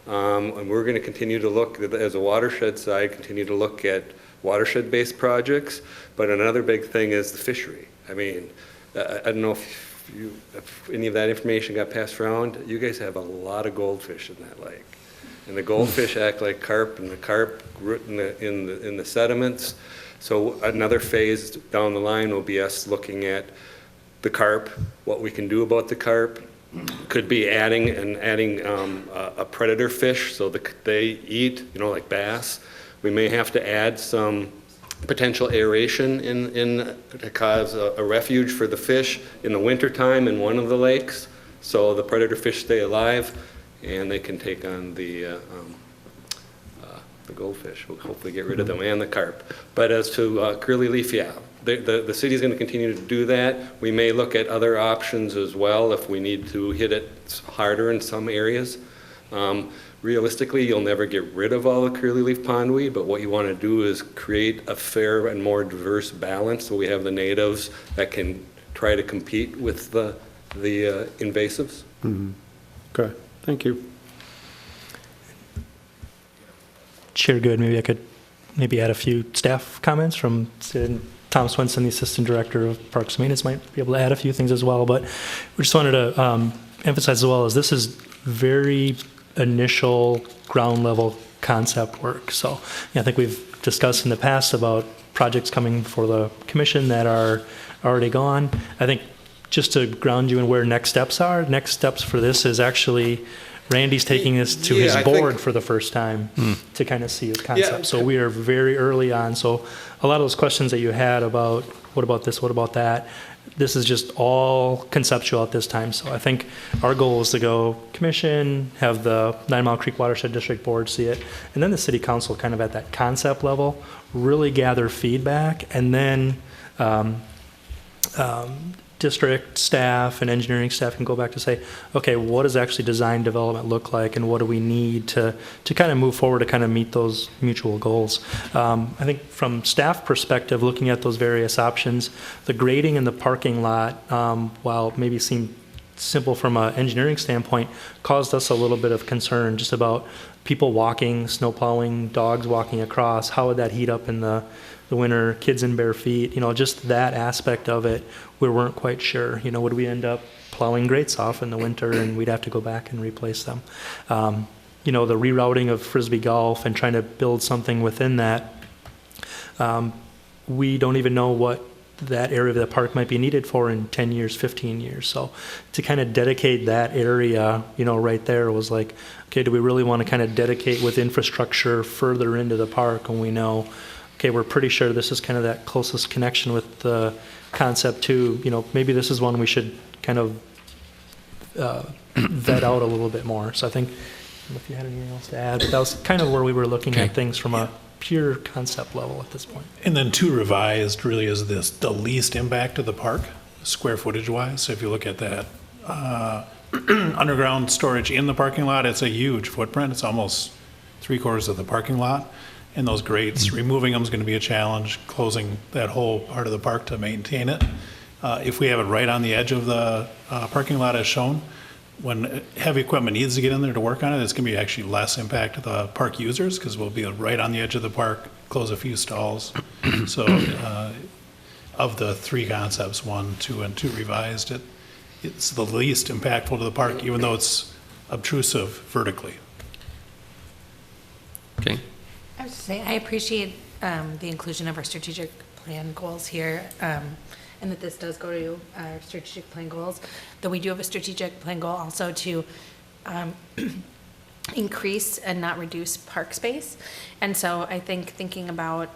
S6: And we're going to continue to look, as a watershed side, continue to look at watershed-based projects. But another big thing is the fishery. I mean, I don't know if any of that information got passed around. You guys have a lot of goldfish in that lake. And the goldfish act like carp, and the carp root in the sediments. So another phase down the line will be us looking at the carp, what we can do about the carp. Could be adding a predator fish so that they eat, like bass. We may have to add some potential aeration to cause a refuge for the fish in the wintertime in one of the lakes, so the predator fish stay alive and they can take on the goldfish. We'll hopefully get rid of them, and the carp. But as to curly leaf, yeah, the city's going to continue to do that. We may look at other options as well if we need to hit it harder in some areas. Realistically, you'll never get rid of all the curly leaf pondweed, but what you want to do is create a fair and more diverse balance so we have the natives that can try to compete with the invasives.
S7: Mm-hmm. Okay, thank you.
S5: Chair Good, maybe I could add a few staff comments from Tom Swenson, the Assistant Director of Parks and Maintenance, might be able to add a few things as well. But we just wanted to emphasize as well as this is very initial ground level concept work. So I think we've discussed in the past about projects coming before the commission that are already gone. I think just to ground you in where next steps are, next steps for this is actually Randy's taking this to his board for the first time to kind of see his concept.
S6: Yeah.
S5: So we are very early on. So a lot of those questions that you had about what about this, what about that, this is just all conceptual at this time. So I think our goal is to go commission, have the 9 Mile Creek Watershed District Board see it, and then the city council kind of at that concept level really gather feedback, and then district staff and engineering staff can go back to say, okay, what does actually design development look like, and what do we need to kind of move forward to kind of meet those mutual goals. I think from staff perspective, looking at those various options, the grading in the parking lot, while maybe seemed simple from an engineering standpoint, caused us a little bit of concern just about people walking, snow plowing, dogs walking across. How would that heat up in the winter, kids in bare feet, just that aspect of it, we weren't quite sure. Would we end up plowing grates off in the winter and we'd have to go back and replace them? The rerouting of Frisbee golf and trying to build something within that, we don't even know what that area of the park might be needed for in 10 years, 15 years. So to kind of dedicate that area, right there was like, okay, do we really want to kind of dedicate with infrastructure further into the park when we know, okay, we're pretty sure this is kind of that closest connection with the concept too. Maybe this is one we should kind of vet out a little bit more. So I think, I don't know if you had anything else to add, but that was kind of where we were looking at things from a pure concept level at this point.
S14: And then 2 revised really is the least impact to the park, square footage wise. So if you look at that underground storage in the parking lot, it's a huge footprint. It's almost 3/4 of the parking lot. And those grates, removing them is going to be a challenge, closing that whole part of the park to maintain it. If we have it right on the edge of the parking lot as shown, when heavy equipment needs to get in there to work on it, it's going to be actually less impact to the park users because we'll be right on the edge of the park, close a few stalls. So of the 3 concepts, 1, 2, and 2 revised, it's the least impactful to the park, even though it's obtrusive vertically.
S1: Okay.
S11: I was to say, I appreciate the inclusion of our strategic plan goals here, and that this does go to our strategic plan goals, though we do have a strategic plan goal also to increase and not reduce park space. And so I think thinking about,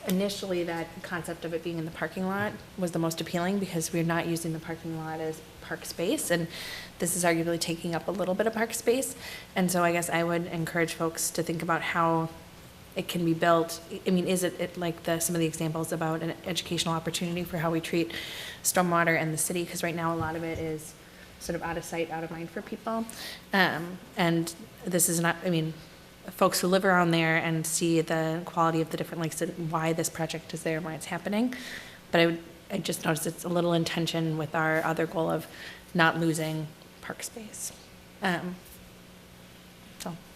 S11: initially that concept of it being in the parking lot was the most appealing because we're not using the parking lot as park space, and this is arguably taking up a little bit of park space. And so I guess I would encourage folks to think about how it can be built. I mean, is it like some of the examples about an educational opportunity for how we treat stormwater and the city? Because right now a lot of it is sort of out of sight, out of mind for people. And this is not, folks who live around there and see the quality of the different lakes and why this project is there and why it's happening. But I just noticed it's a little in tension with our other goal of not losing park space.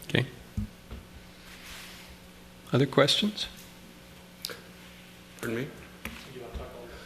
S1: Okay. Other questions?
S6: Pardon me?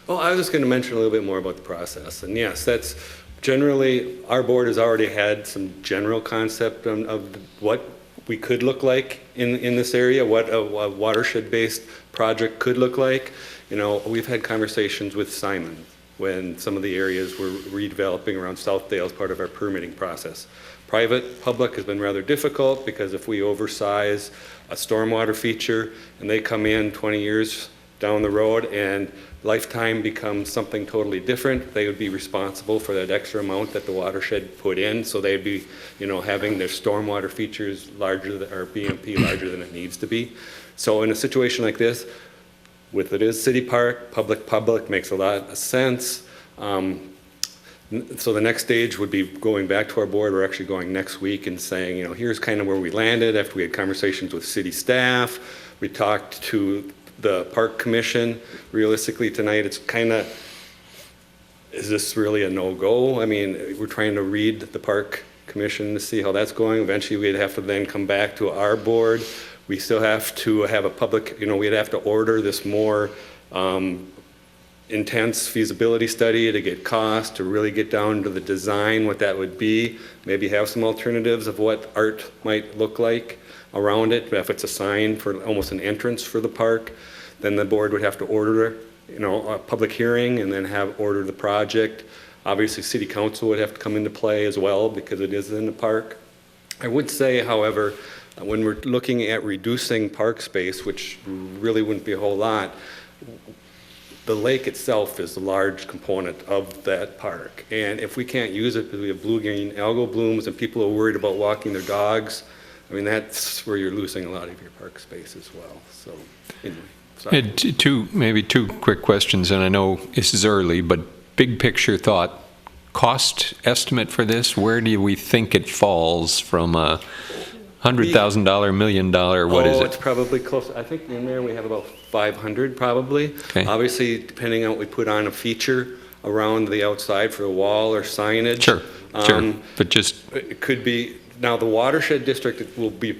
S6: Well, I was just going to mention a little bit more about the process. And yes, that's generally, our board has already had some general concept of what we could look like in this area, what a watershed-based project could look like. We've had conversations with Simon when some of the areas were redeveloping around Southdale as part of our permitting process. Private, public has been rather difficult because if we oversize a stormwater feature and they come in 20 years down the road and lifetime becomes something totally different, they would be responsible for that extra amount that the watershed put in. So they'd be, having their stormwater features larger than, or BMP larger than it needs to be. So in a situation like this, with it is city park, public makes a lot of sense. So the next stage would be going back to our board. We're actually going next week and saying, here's kind of where we landed after we had conversations with city staff. We talked to the park commission. Realistically tonight, it's kind of, is this really a no-go? I mean, we're trying to read the park commission to see how that's going. Eventually we'd have to then come back to our board. We still have to have a public, we'd have to order this more intense feasibility study to get cost, to really get down to the design, what that would be, maybe have some alternatives of what art might look like around it. If it's a sign for almost an entrance for the park, then the board would have to order, a public hearing and then have order the project. Obviously, city council would have to come into play as well because it is in the park. I would say, however, when we're looking at reducing park space, which really wouldn't be a whole lot, the lake itself is a large component of that park. And if we can't use it because we have blue-green algal blooms and people are worried about walking their dogs, I mean, that's where you're losing a lot of your park space as well. So, anyway, sorry.
S1: Maybe two quick questions, and I know this is early, but big picture thought. Cost estimate for this, where do we think it falls from a $100,000, $1 million, what is it?
S6: It's probably close. I think in there we have about 500 probably.
S1: Okay.
S6: Obviously, depending on what we put on a feature around the outside for a wall or signage.
S1: Sure. But just...
S6: It could be, now the watershed district will be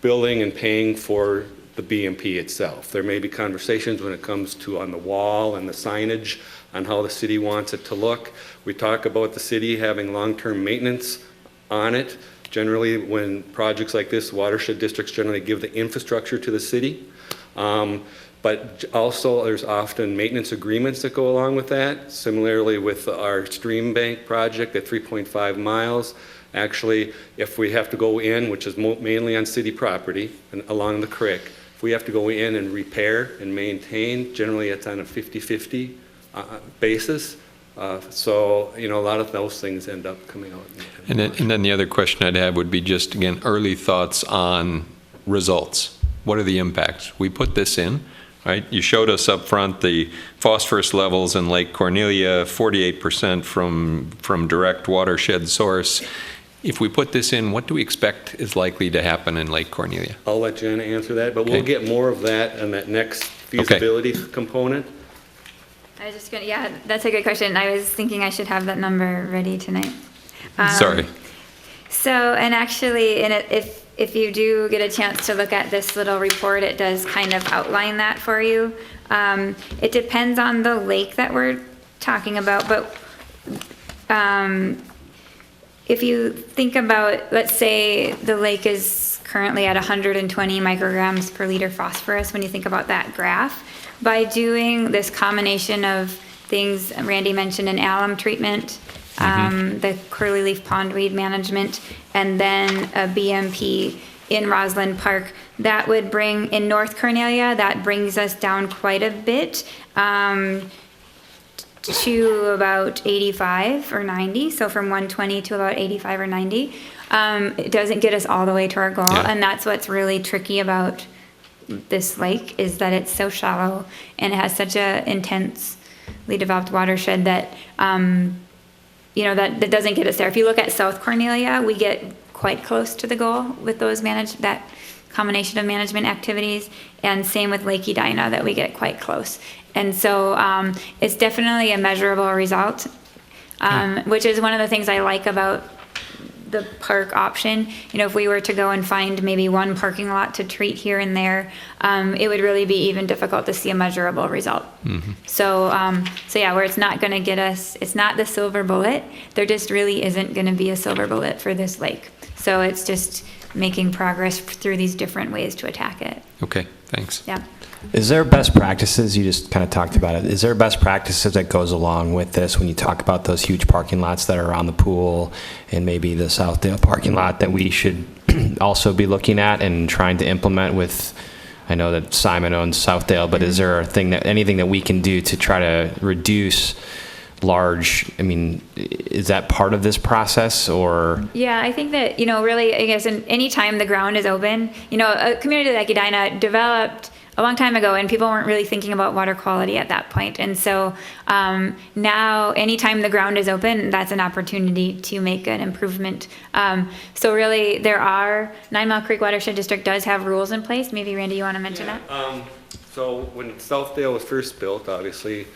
S6: building and paying for the BMP itself. There may be conversations when it comes to on the wall and the signage on how the city wants it to look. We talk about the city having long-term maintenance on it. Generally, when projects like this, watershed districts generally give the infrastructure to the city. But also, there's often maintenance agreements that go along with that. Similarly, with our stream bank project at 3.5 miles, actually, if we have to go in, which is mainly on city property and along the creek, if we have to go in and repair and maintain, generally it's on a 50-50 basis. So, a lot of those things end up coming out.
S1: And then the other question I'd have would be just, again, early thoughts on results. What are the impacts? We put this in, right? You showed us up front the phosphorus levels in Lake Cornelia, 48% from direct watershed source. If we put this in, what do we expect is likely to happen in Lake Cornelia?
S6: I'll let Jenna answer that, but we'll get more of that in that next feasibility component.
S3: I was just gonna, yeah, that's a good question. I was thinking I should have that number ready tonight.
S1: Sorry.
S3: So, and actually, if you do get a chance to look at this little report, it does kind of outline that for you. It depends on the lake that we're talking about, but if you think about, let's say the lake is currently at 120 micrograms per liter phosphorus, when you think about that graph, by doing this combination of things Randy mentioned, an alum treatment, the curly leaf pondweed management, and then a BMP in Rosland Park, that would bring, in North Cornelia, that brings us down quite a bit to about 85 or 90, so from 120 to about 85 or 90. It doesn't get us all the way to our goal, and that's what's really tricky about this lake, is that it's so shallow and it has such a intensely developed watershed that that doesn't get us there. If you look at South Cornelia, we get quite close to the goal with those that combination of management activities, and same with Lake Edina, that we get quite close. And so it's definitely a measurable result, which is one of the things I like about the park option. If we were to go and find maybe one parking lot to treat here and there, it would really be even difficult to see a measurable result. So yeah, where it's not going to get us, it's not the silver bullet. There just really isn't going to be a silver bullet for this lake. So it's just making progress through these different ways to attack it.
S1: Okay, thanks.
S3: Yeah.
S8: Is there best practices? You just kind of talked about it. Is there best practices that goes along with this when you talk about those huge parking lots that are around the pool and maybe the Southdale parking lot that we should also be looking at and trying to implement with? I know that Simon owns Southdale, but is there anything that we can do to try to reduce large, I mean, is that part of this process or?
S3: Yeah, I think that, really, I guess, any time the ground is open, a community like Edina developed a long time ago, and people weren't really thinking about water quality at that point. And so now, anytime the ground is open, that's an opportunity to make an improvement. So really, 9 Mile Creek Watershed District does have rules in place. Maybe, Randy, you want to mention that?
S6: So when Southdale was first built, obviously,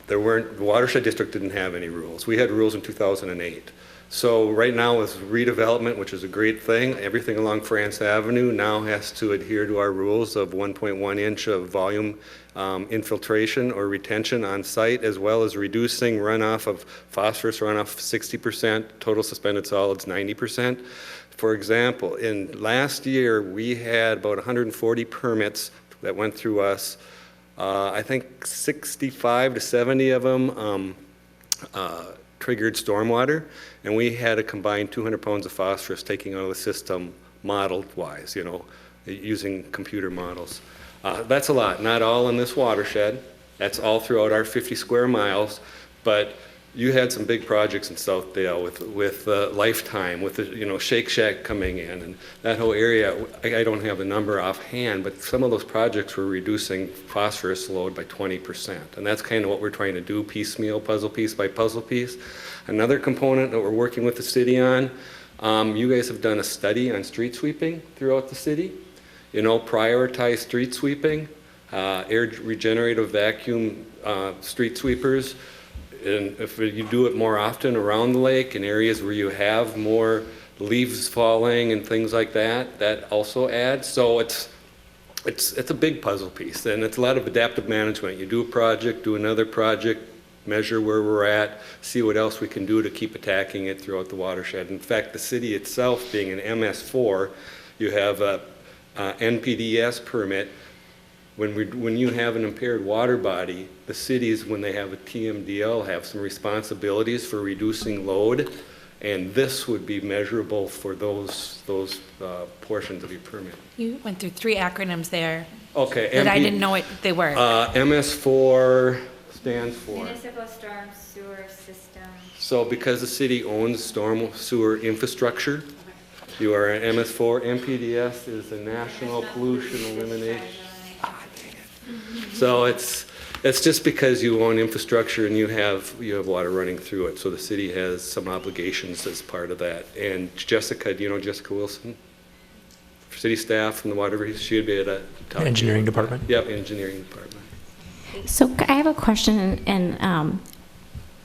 S6: the Watershed District didn't have any rules. We had rules in 2008. So right now with redevelopment, which is a great thing, everything along France Avenue now has to adhere to our rules of 1.1 inch of volume infiltration or retention on site, as well as reducing runoff of phosphorus runoff 60%, total suspended solids 90%. For example, in last year, we had about 140 permits that went through us. I think 65 to 70 of them triggered stormwater, and we had a combined 200 pounds of phosphorus taking out of the system modeled-wise, using computer models. That's a lot, not all in this watershed. That's all throughout our 50 square miles, but you had some big projects in Southdale with Lifetime, with the Shake Shack coming in, and that whole area. I don't have the number offhand, but some of those projects were reducing phosphorus load by 20%, and that's kind of what we're trying to do, piecemeal, puzzle piece by puzzle piece. Another component that we're working with the city on, you guys have done a study on street sweeping throughout the city. Prioritize street sweeping, air regenerative vacuum street sweepers. And if you do it more often around the lake in areas where you have more leaves falling and things like that, that also adds. So it's a big puzzle piece, and it's a lot of adaptive management. You do a project, do another project, measure where we're at, see what else we can do to keep attacking it throughout the watershed. In fact, the city itself being an MS4, you have a NPDES permit. When you have an impaired water body, the cities, when they have a TMDL, have some responsibilities for reducing load, and this would be measurable for those portions of your permit.
S11: You went through 3 acronyms there.
S6: Okay.
S11: That I didn't know what they were.
S6: MS4 stands for?
S3: Municipal Storm Sewer System.
S6: So because the city owns storm sewer infrastructure, you are an MS4. NPDES is the National Pollution Elimination. So it's just because you own infrastructure and you have water running through it. So the city has some obligations as part of that. And Jessica, do you know Jessica Wilson? City staff from the water, she'd be at a top
S5: Engineering department?
S6: Yep, engineering department.
S4: So I have a question, and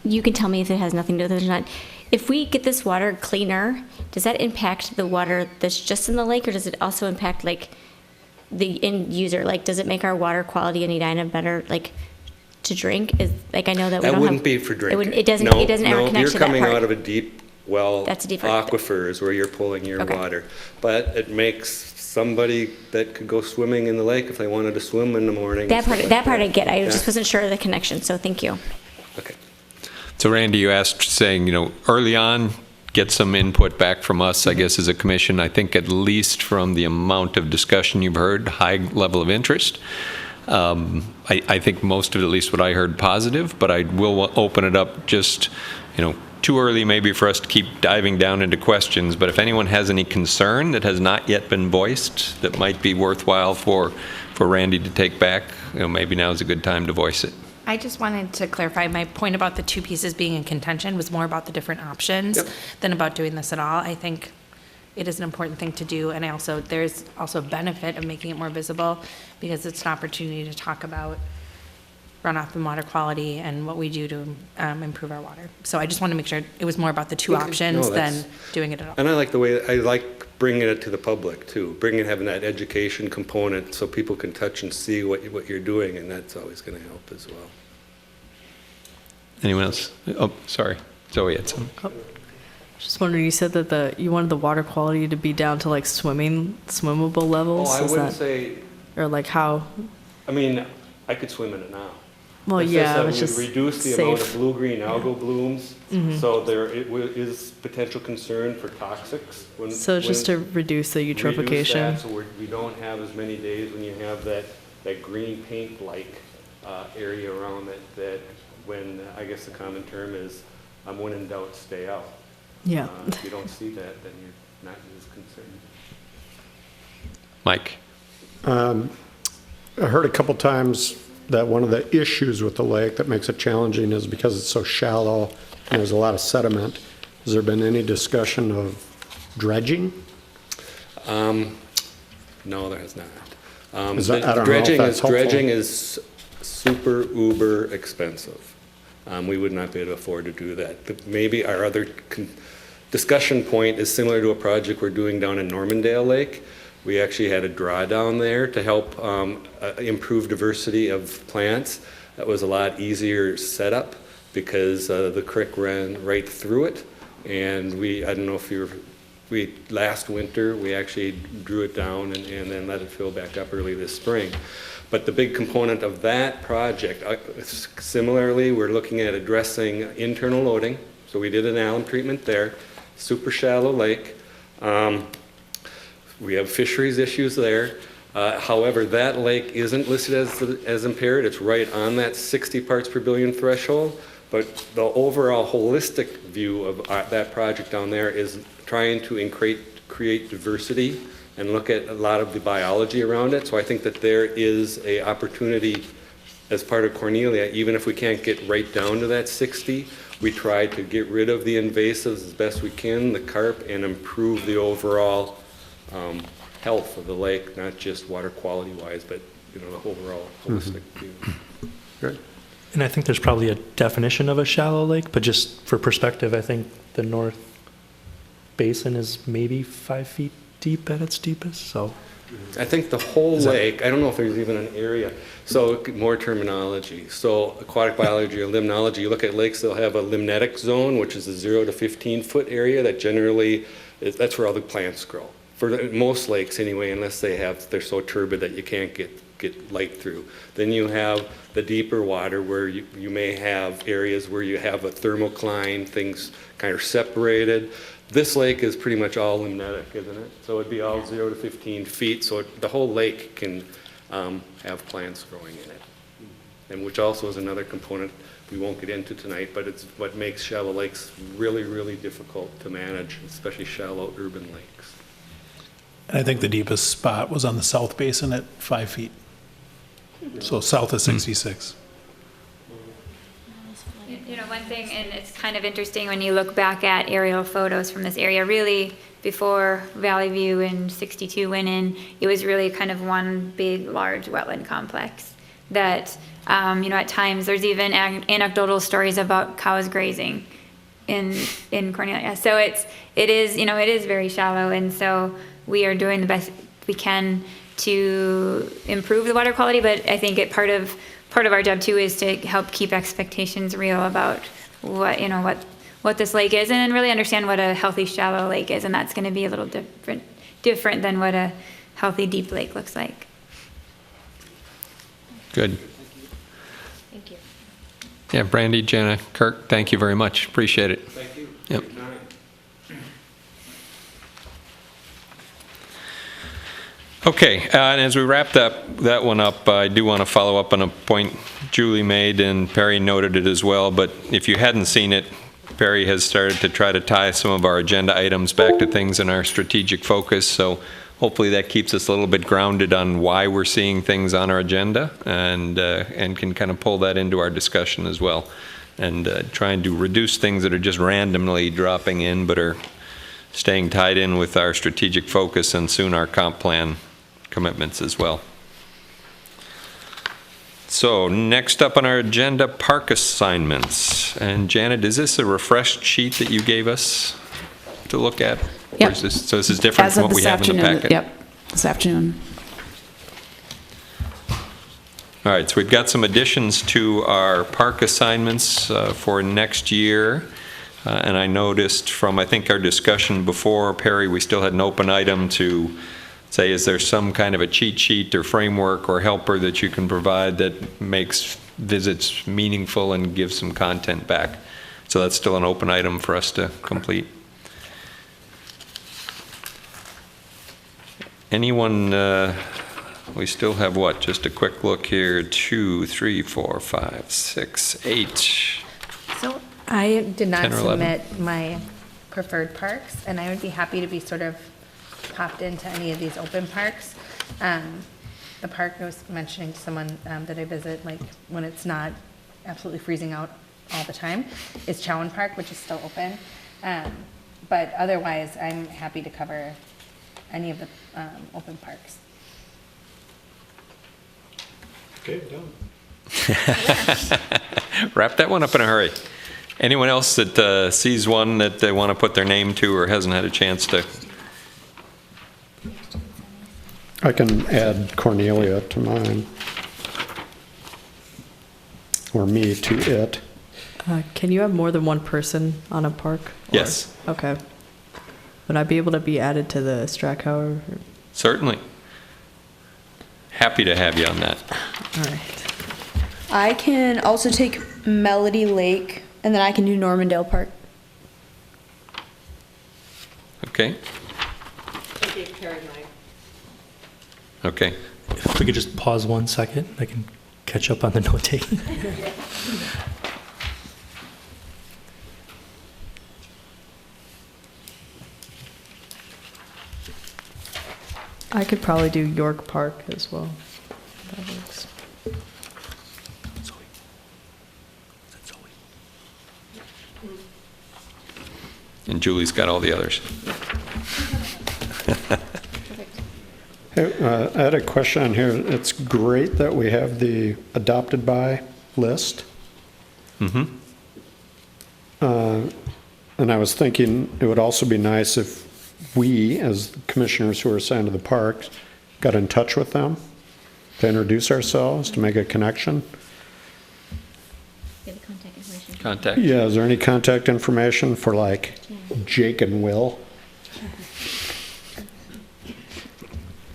S4: you can tell me if it has nothing to do with it or not. If we get this water cleaner, does that impact the water that's just in the lake, or does it also impact the end user? Does it make our water quality in Edina better, to drink? I know that we don't
S6: wouldn't be for drinking.
S4: It doesn't.
S6: No,
S4: It doesn't ever connect
S6: you're
S4: to that
S6: coming
S4: part.
S6: out of a deep well.
S4: That's a different.
S6: Aquifers where you're pulling your
S4: Okay.
S6: water, but it makes somebody that could go swimming in the lake if they wanted to swim in the morning.
S4: That part I get. I
S6: Yeah.
S4: just wasn't sure of the connection. So thank you.
S6: Okay.
S1: So Randy, you asked, saying, early on, get some input back from us, I guess, as a commission. I think at least from the amount of discussion you've heard, high level of interest. I think most of it, at least what I heard, positive, but I will open it up just, too early maybe for us to keep diving down into questions, but if anyone has any concern that has not yet been voiced that might be worthwhile for Randy to take back, maybe now is a good time to voice it.
S11: I just wanted to clarify, my point about the 2 pieces being in contention was more about the different options than about doing this at all. I think it is an important thing to do, and there's also a benefit of making it more visible because it's an opportunity to talk about runoff and water quality and what we do to improve our water. So I just wanted to make sure it was more about the 2 options than doing it at all.
S6: And I like bringing it to the public too, having that education component so people can touch and see what you're doing, and that's always going to help as well.
S1: Anyone else? Oh, sorry. Zoe had some.
S13: Just wondering, you said that you wanted the water quality to be down to like swimmable levels?
S6: Oh, I
S13: Is
S6: wouldn't
S13: that-
S6: say,
S13: Or like how?
S6: I mean, I could swim in it now.
S13: Well,
S6: It's
S13: yeah,
S6: that
S13: it's
S6: we
S13: just
S6: reduce the amount of
S13: safe.
S6: blue-green algal blooms,
S13: Mhm.
S6: so there is potential concern for toxics.
S13: So it's just to reduce the
S6: reduce
S13: eutrophication?
S6: that, so we don't have as many days when you have that green paint-like area around it, that when, I guess the common term is, when in doubt, stay out.
S13: Yeah.
S6: If you don't see that, then you're not as concerned.
S1: Mike?
S7: I heard a couple times that one of the issues with the lake that makes it challenging is because it's so shallow and there's a lot of sediment. Has there been any discussion of dredging?
S6: No, there has not.
S7: I don't know if
S6: Dredging
S7: that's helpful.
S6: dredging is super uber expensive. We would not be able to afford to do that. Maybe our other discussion point is similar to a project we're doing down in Normandale Lake. We actually had a drawdown there to help improve diversity of plants. That was a lot easier setup because the creek ran right through it. And I don't know if last winter, we actually drew it down and then let it fill back up early this spring. But the big component of that project, similarly, we're looking at addressing internal loading. So we did an alum treatment there, super shallow lake. We have fisheries issues there. However, that lake isn't listed as impaired. It's right on that 60 parts per billion threshold. But the overall holistic view of that project down there is trying to create diversity and look at a lot of the biology around it. So I think that there is an opportunity as part of Cornelia, even if we can't get right down to that 60, we try to get rid of the invasives as best we can, the carp, and improve the overall health of the lake, not just water quality wise, but the overall holistic view.
S7: Good.
S5: And I think there's probably a definition of a shallow lake, but just for perspective, I think the North Basin is maybe 5 feet deep at its deepest, so.
S6: I think the whole lake, I don't know if there's even an area, so more terminology. So aquatic biology or limnology, you look at lakes, they'll have a limnetic zone, which is a 0 to 15 foot area that generally, that's where all the plants grow. For most lakes anyway, unless they're so turbid that you can't get light through. Then you have the deeper water where you may have areas where you have a thermocline, things kind of separated. This lake is pretty much all limnetic, isn't it? So it'd be all 0 to 15 feet, so the whole lake can have plants growing in it. And which also is another component we won't get into tonight, but it's what makes shallow lakes really, really difficult to manage, especially shallow urban lakes.
S14: And I think the deepest spot was on the South Basin at 5 feet. So south of 66.
S3: One thing, and it's kind of interesting when you look back at aerial photos from this area, really before Valley View in 62 went in, it was really kind of one big, large wetland complex that, at times there's even anecdotal stories about cows grazing in Cornelia. So it is very shallow, and so we are doing the best we can to improve the water quality, but I think part of our job too is to help keep expectations real about what this lake is, and then really understand what a healthy shallow lake is, and that's going to be a little different than what a healthy deep lake looks like.
S1: Good.
S3: Thank you.
S1: Yeah, Brandy, Jenna, Kirk, thank you very much. Appreciate it.
S6: Thank you.
S1: Yep.
S6: Good night.
S1: Okay, and as we wrapped that one up, I do want to follow up on a point Julie made, and Perry noted it as well, but if you hadn't seen it, Perry has started to try to tie some of our agenda items back to things in our strategic focus, so hopefully that keeps us a little bit grounded on why we're seeing things on our agenda, and can kind of pull that into our discussion as well, and trying to reduce things that are just randomly dropping in, but are staying tied in with our strategic focus and soon our comp plan commitments as well. So next up on our agenda, park assignments. And Janet, is this a refreshed sheet that you gave us to look at?
S2: Yep.
S1: Or is this, so this is different from what we have in the packet?
S2: Yep, this afternoon.
S1: All right, so we've got some additions to our park assignments for next year. And I noticed from, I think, our discussion before, Perry, we still had an open item to say, is there some kind of a cheat sheet or framework or helper that you can provide that makes visits meaningful and gives some content back? So that's still an open item for us to complete. Anyone, we still have what? Just a quick look here. 2, 3, 4, 5, 6, 8.
S11: So I did not
S1: 10 or 11.
S11: submit my preferred parks, and I would be happy to be sort of popped into any of these open parks. The park I was mentioning to someone that I visit, like when it's not absolutely freezing out all the time, is Chowan Park, which is still open. But otherwise, I'm happy to cover any of the open parks.
S14: Okay, done.
S1: Wrap that one up in a hurry. Anyone else that sees one that they want to put their name to or hasn't had a chance to?
S7: I can add Cornelia to mine. Or me to it.
S13: Can you have more than one person on a park? Or-
S1: Yes.
S13: Okay. Would I be able to be added to the Strackhauer?
S1: Certainly. Happy to have you on that.
S13: All right.
S15: I can also take Melody Lake, and then I can do Normandale Park.
S1: Okay. Okay.
S5: If we could just pause 1 second, I can catch up on the note taking.
S13: I could probably do York Park as well. That works.
S1: And Julie's got all the others.
S7: Hey, I had a question on here. It's great that we have the adopted by list.
S1: Mm-hmm.
S7: And I was thinking it would also be nice if we, as commissioners who are assigned to the parks, got in touch with them to introduce ourselves, to make a connection.
S4: Give the contact information.
S1: Contact.
S7: Yeah, is there any contact information for like Jake and Will?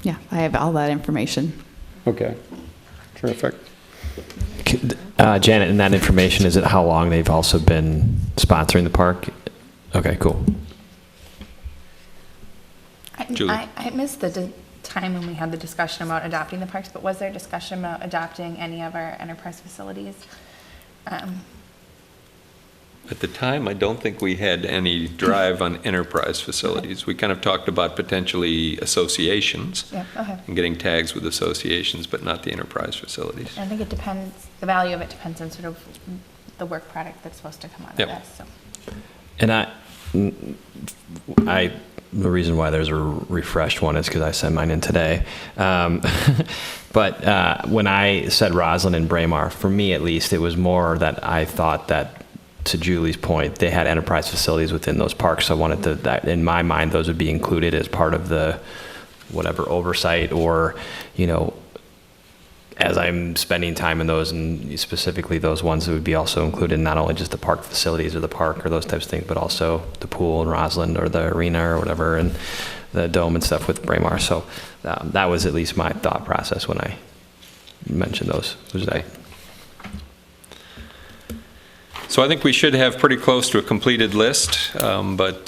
S2: Yeah, I have all that information.
S7: Okay, terrific.
S8: Janet, in that information, is it how long they've also been sponsoring the park? Okay, cool.
S1: Julie.
S11: I missed the time when we had the discussion about adopting the parks, but was there discussion about adopting any of our enterprise facilities?
S1: At the time, I don't think we had any drive on enterprise facilities. We kind of talked about potentially associations
S11: Yeah, okay.
S1: and getting tags with associations, but not the enterprise facilities.
S11: I think it depends, the value of it depends on sort of the work product that's supposed to come out
S1: Yep.
S11: of this, so.
S8: And the reason why there's a refreshed one is because I sent mine in today. But when I said Rosland and Braemar, for me at least, it was more that I thought that, to Julie's point, they had enterprise facilities within those parks. So I wanted to, that in my mind, those would be included as part of the whatever oversight, or, you know, as I'm spending time in those, and specifically those ones that would be also included, not only just the park facilities or the park or those types of things, but also the pool in Rosland or the arena or whatever, and the dome and stuff with Braemar. So that was at least my thought process when I mentioned those.
S1: So I think we should have pretty close to a completed list, but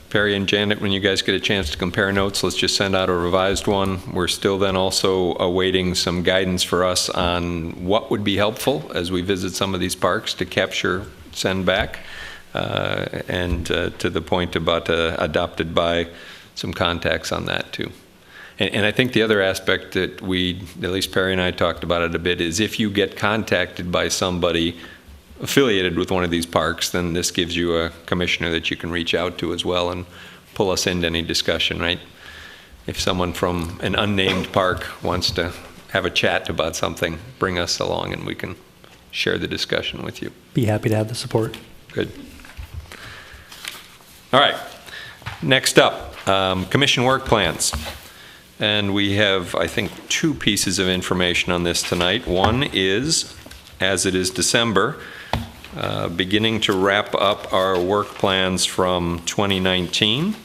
S1: Perry and Janet, when you guys get a chance to compare notes, let's just send out a revised one. We're still then also awaiting some guidance for us on what would be helpful as we visit some of these parks to capture, send back, and to the point about adopted by, some contacts on that too. And I think the other aspect that we, at least Perry and I talked about it a bit, is if you get contacted by somebody affiliated with one of these parks, then this gives you a commissioner that you can reach out to as well and pull us into any discussion, right? If someone from an unnamed park wants to have a chat about something, bring us along and we can share the discussion with you.
S5: Be happy to have the support.
S1: Good. All right. Next up, commission work plans. And we have, I think, 2 pieces of information on this tonight. One is, as it is December, beginning to wrap up our work plans from 2019.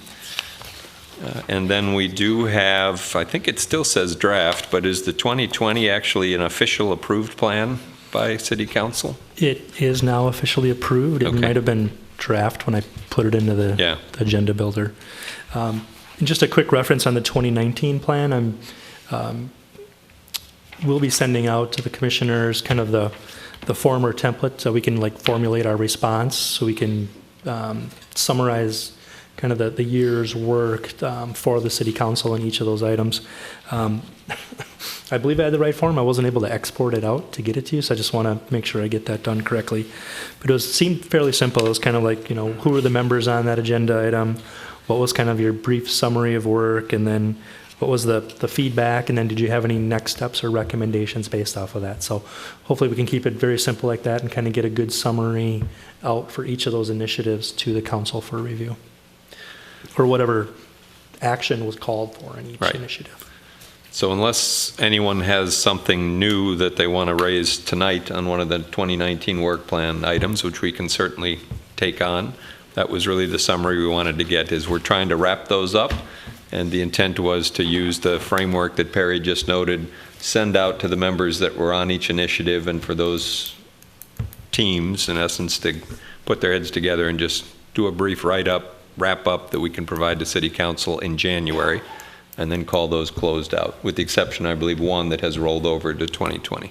S1: And then we do have, I think it still says draft, but is the 2020 actually an official approved plan by City Council?
S5: It is now officially approved. It
S1: Okay.
S5: might have been draft when I put it into the agenda builder. And just a quick reference on the 2019 plan. We'll be sending out to the commissioners kind of the former template so we can like formulate our response, so we can summarize kind of the year's work for the city council in each of those items. I believe I had the right form. I wasn't able to export it out to get it to you, so I just want to make sure I get that done correctly. But it seemed fairly simple. It was kind of like, who were the members on that agenda item? What was kind of your brief summary of work? And then what was the feedback? And then did you have any next steps or recommendations based off of that? So hopefully we can keep it very simple like that and kind of get a good summary out for each of those initiatives to the council for review, or whatever action was called for in each initiative.
S1: So unless anyone has something new that they want to raise tonight on one of the 2019 work plan items, which we can certainly take on, that was really the summary we wanted to get, is we're trying to wrap those up, and the intent was to use the framework that Perry just noted, send out to the members that were on each initiative, and for those teams, in essence, to put their heads together and just do a brief wrap up that we can provide to City Council in January, and then call those closed out, with the exception, I believe, one that has rolled over to 2020.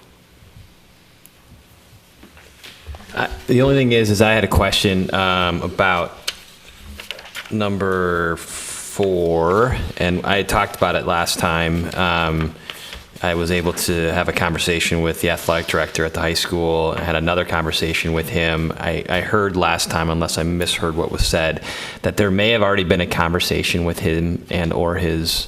S8: The only thing is I had a question about number 4, and I talked about it last time. I was able to have a conversation with the athletic director at the high school. I had another conversation with him. I heard last time, unless I misheard what was said, that there may have already been a conversation with him and or his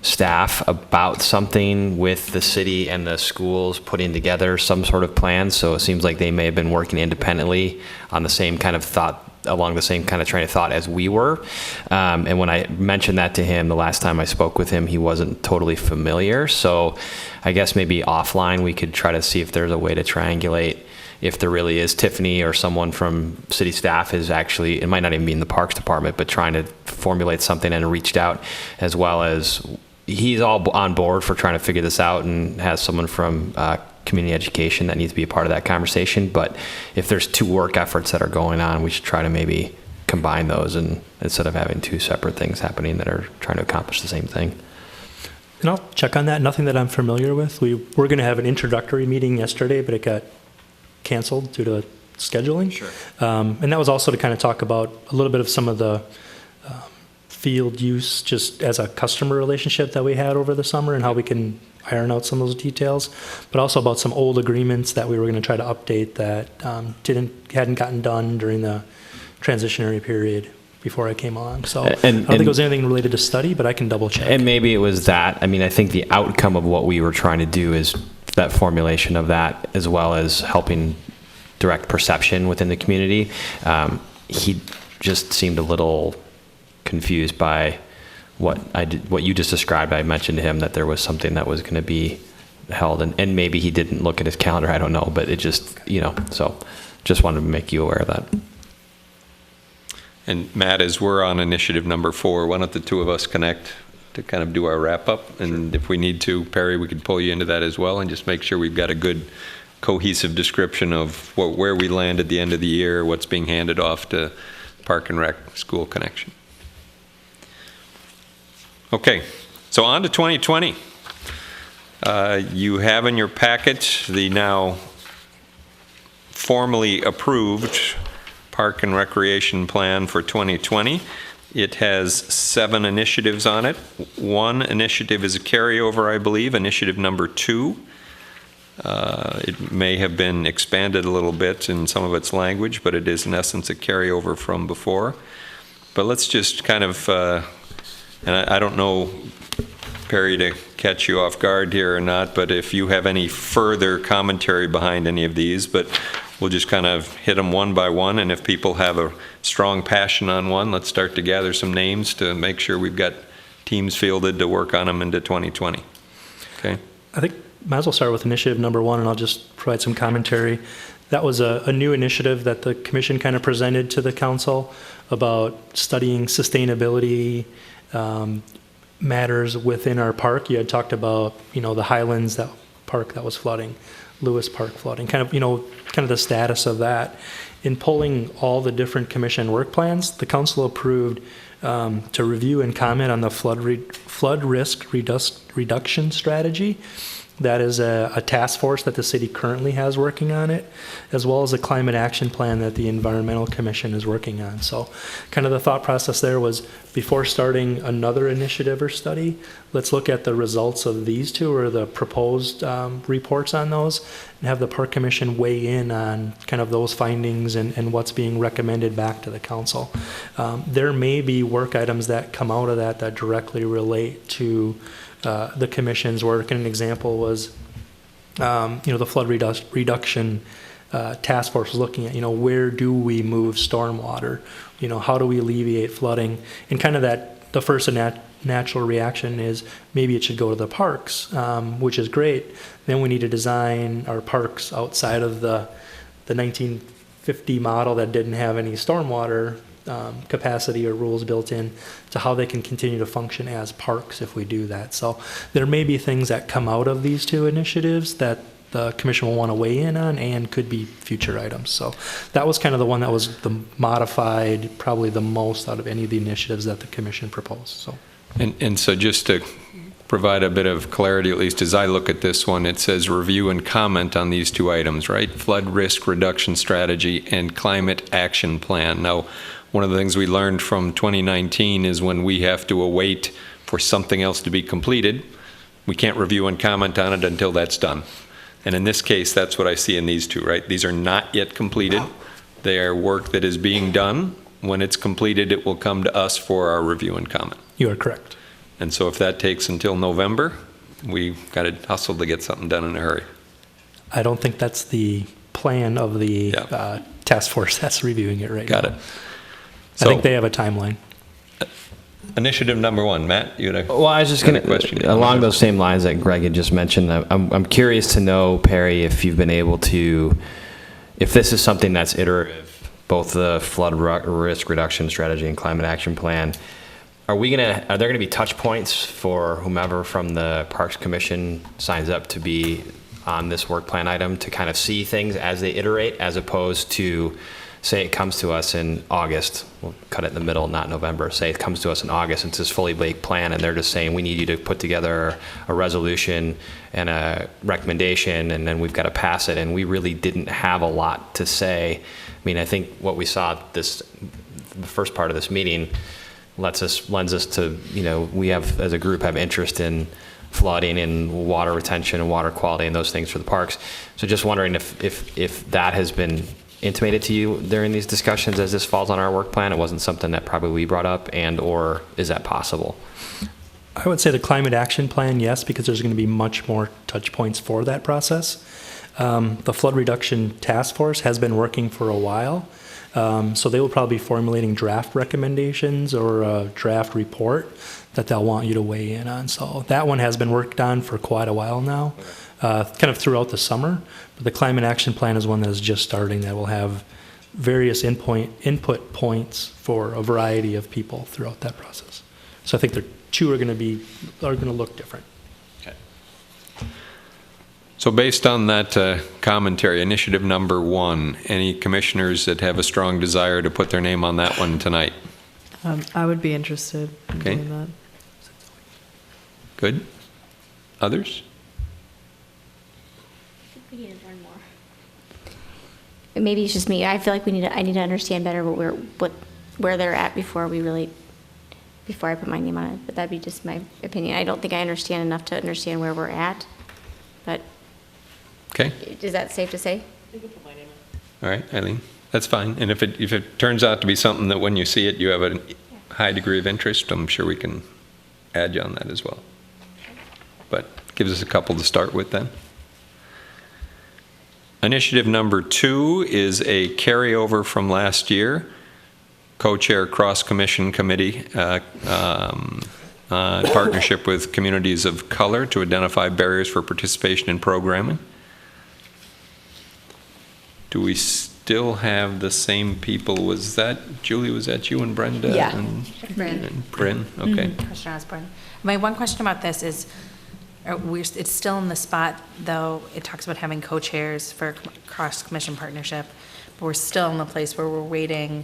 S8: staff about something with the city and the schools putting together some sort of plan. So it seems like they may have been working independently on the same kind of thought, along the same kind of train of thought as we were. And when I mentioned that to him the last time I spoke with him, he wasn't totally familiar. So I guess maybe offline we could try to see if there's a way to triangulate if there really is Tiffany or someone from city staff is actually, it might not even be in the Parks Department, but trying to formulate something and reached out, as well as he's all on board for trying to figure this out and has someone from community education that needs to be a part of that conversation. But if there's 2 work efforts that are going on, we should try to maybe combine those, and instead of having 2 separate things happening that are trying to accomplish the same thing.
S5: And I'll check on that. Nothing that I'm familiar with. We were going to have an introductory meeting yesterday, but it got canceled due to scheduling.
S8: Sure.
S5: And that was also to kind of talk about a little bit of some of the field use just as a customer relationship that we had over the summer and how we can iron out some of those details, but also about some old agreements that we were going to try to update that hadn't gotten done during the transitionary period before I came on. So I don't think it was anything related to study, but I can double check.
S8: And maybe it was that. I mean, I think the outcome of what we were trying to do is that formulation of that, as well as helping direct perception within the community. He just seemed a little confused by what you just described. I mentioned to him that there was something that was going to be held, and maybe he didn't look at his calendar. I don't know, but it just, so just wanted to make you aware of that.
S1: And Matt, as we're on initiative number 4, why don't the 2 of us connect to kind of do our wrap up? And if we need to, Perry, we could pull you into that as well, and just make sure we've got a good cohesive description of where we land at the end of the year, what's being handed off to Park and Rec School Connection. Okay, so on to 2020. You have in your packet the now formally approved Park and Recreation Plan for 2020. It has 7 initiatives on it. 1 initiative is a carryover, I believe, initiative number 2. It may have been expanded a little bit in some of its language, but it is in essence a carryover from before. But let's just kind of, and I don't know, Perry, to catch you off guard here or not, but if you have any further commentary behind any of these, but we'll just kind of hit them one by one, and if people have a strong passion on one, let's start to gather some names to make sure we've got teams fielded to work on them into 2020. Okay?
S5: I think might as well start with initiative number 1, and I'll just provide some commentary. That was a new initiative that the commission kind of presented to the council about studying sustainability matters within our park. You had talked about, the Highlands park that was flooding, Lewis Park flooding, kind of the status of that. In pulling all the different commission work plans, the council approved to review and comment on the flood risk reduction strategy. That is a task force that the city currently has working on it, as well as a climate action plan that the Environmental Commission is working on. So kind of the thought process there was, before starting another initiative or study, let's look at the results of these two, or the proposed reports on those, and have the Park Commission weigh in on kind of those findings and what's being recommended back to the council. There may be work items that come out of that directly relate to the commission's work. And an example was, the flood reduction task force was looking at, where do we move stormwater? How do we alleviate flooding? And kind of the first natural reaction is maybe it should go to the parks, which is great. Then we need to design our parks outside of the 1950 model that didn't have any stormwater capacity or rules built in, to how they can continue to function as parks if we do that. So there may be things that come out of these two initiatives that the commission will want to weigh in on, and could be future items. So that was kind of the one that was the modified, probably the most out of any of the initiatives that the commission proposed. So.
S1: And so just to provide a bit of clarity, at least as I look at this one, it says review and comment on these two items, right? Flood risk reduction strategy and climate action plan. Now, one of the things we learned from 2019 is when we have to await for something else to be completed, we can't review and comment on it until that's done. And in this case, that's what I see in these two, right? These are not yet completed. They are work that is being done. When it's completed, it will come to us for our review and comment.
S5: You are correct.
S1: And so if that takes until November, we've got to hustle to get something done in a hurry.
S5: I don't think that's the plan of the task force that's reviewing it right now.
S1: Got it.
S5: I think they have a timeline.
S1: Initiative number one, Matt, you had a
S8: Well, I was just going to, along those same lines that Greg had just mentioned, I'm curious to know, Perry, if you've been able to, if this is something that's iterative, both the flood risk reduction strategy and climate action plan, are there going to be touch points for whomever from the Parks Commission signs up to be on this work plan item, to kind of see things as they iterate, as opposed to, say it comes to us in August, we'll cut it in the middle, not November, say it comes to us in August, it's this fully baked plan, and they're just saying, we need you to put together a resolution and a recommendation, and then we've got to pass it, and we really didn't have a lot to say. I mean, I think what we saw the first part of this meeting lends us to, we have, as a group, have interest in flooding and water retention and water quality and those things for the parks. So just wondering if that has been intimated to you during these discussions, as this falls on our work plan. It wasn't something that probably we brought up, or is that possible?
S5: I would say the climate action plan, yes, because there's going to be much more touch points for that process. The flood reduction task force has been working for a while, so they will probably be formulating draft recommendations or a draft report that they'll want you to weigh in on. So that one has been worked on for quite a while now, kind of throughout the summer. But the climate action plan is one that is just starting, that will have various input points for a variety of people throughout that process. So I think the two are going to look different.
S1: Okay. So based on that commentary, initiative number one, any commissioners that have a strong desire to put their name on that one tonight?
S13: I would be interested in doing that.
S1: Good. Others?
S4: We need to learn more. Maybe it's just me. I feel like I need to understand better where they're at before I put my name on it. But that'd be just my opinion. I don't think I understand enough to understand where we're at. But
S1: okay,
S4: is that safe to say?
S1: All right, Eileen, that's fine. And if it turns out to be something that when you see it you have a high degree of interest, I'm sure we can add you on that as well. But gives us a couple to start with then. Initiative number 2 is a carryover from last year. Co-chair cross-commission committee, partnership with communities of color to identify barriers for participation in programming. Do we still have the same people? Was that, Julie, was that you and Brenda?
S15: Yeah.
S1: And
S15: Bryn.
S1: and Bryn, okay.
S11: Commissioner Osborne. My one question about this is, it's still in the spot, though, it talks about having co-chairs for cross-commission partnership, but we're still in the place where we're waiting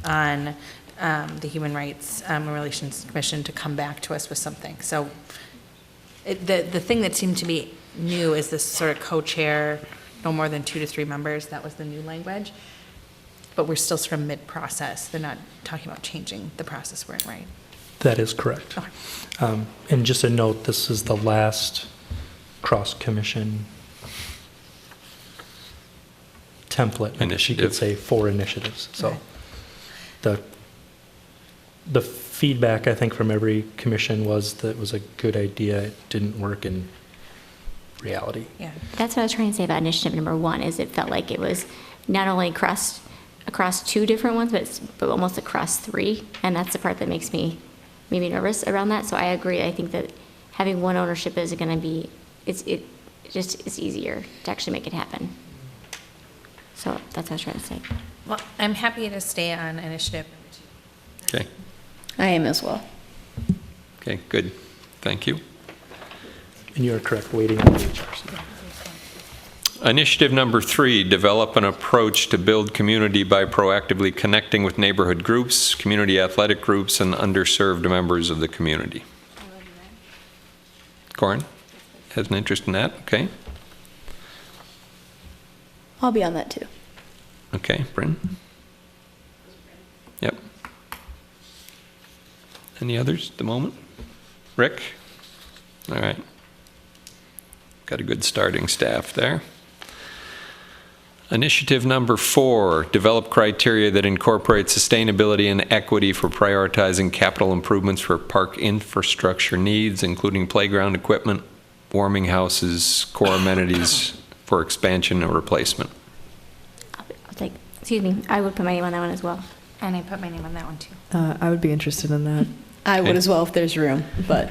S11: on the Human Rights and Relations Commission to come back to us with something. So the thing that seemed to be new is this sort of co-chair, no more than 2 to 3 members. That was the new language. But we're still sort of mid-process. They're not talking about changing the process we're in, right?
S5: That is correct.
S11: Okay.
S5: And just a note, this is the last cross-commission template. I guess you could
S1: Initiative.
S5: say 4 initiatives. So
S11: Okay.
S5: the feedback, I think, from every commission was that it was a good idea. It didn't work in reality.
S11: Yeah.
S4: That's what I was trying to say about initiative number 1, is it felt like it was not only across 2 different ones, but almost across 3. And that's the part that makes me maybe nervous around that. So I agree. I think that having one ownership is going to be, it's easier to actually make it happen. So that's what I was trying to say.
S11: Well, I'm happy to stay on initiative number 2.
S1: Okay,
S15: I am as well.
S1: okay, good. Thank you.
S5: And you're correct, waiting on the HRC.
S1: Initiative number 3, develop an approach to build community by proactively connecting with neighborhood groups, community athletic groups, and underserved members of the community. Corin has an interest in that, okay.
S15: I'll be on that too.
S1: Okay, Bryn? Yep. Any others at the moment? Rick? All right. Got a good starting staff there. Initiative number 4, develop criteria that incorporate sustainability and equity for prioritizing capital improvements for park infrastructure needs, including playground equipment, warming houses, core amenities for expansion or replacement.
S4: I'll take, excuse me, I would put my name on that one as well.
S11: And I put my name on that one, too.
S13: I would be interested in that.
S15: I would
S1: Okay.
S15: as well if there's room, but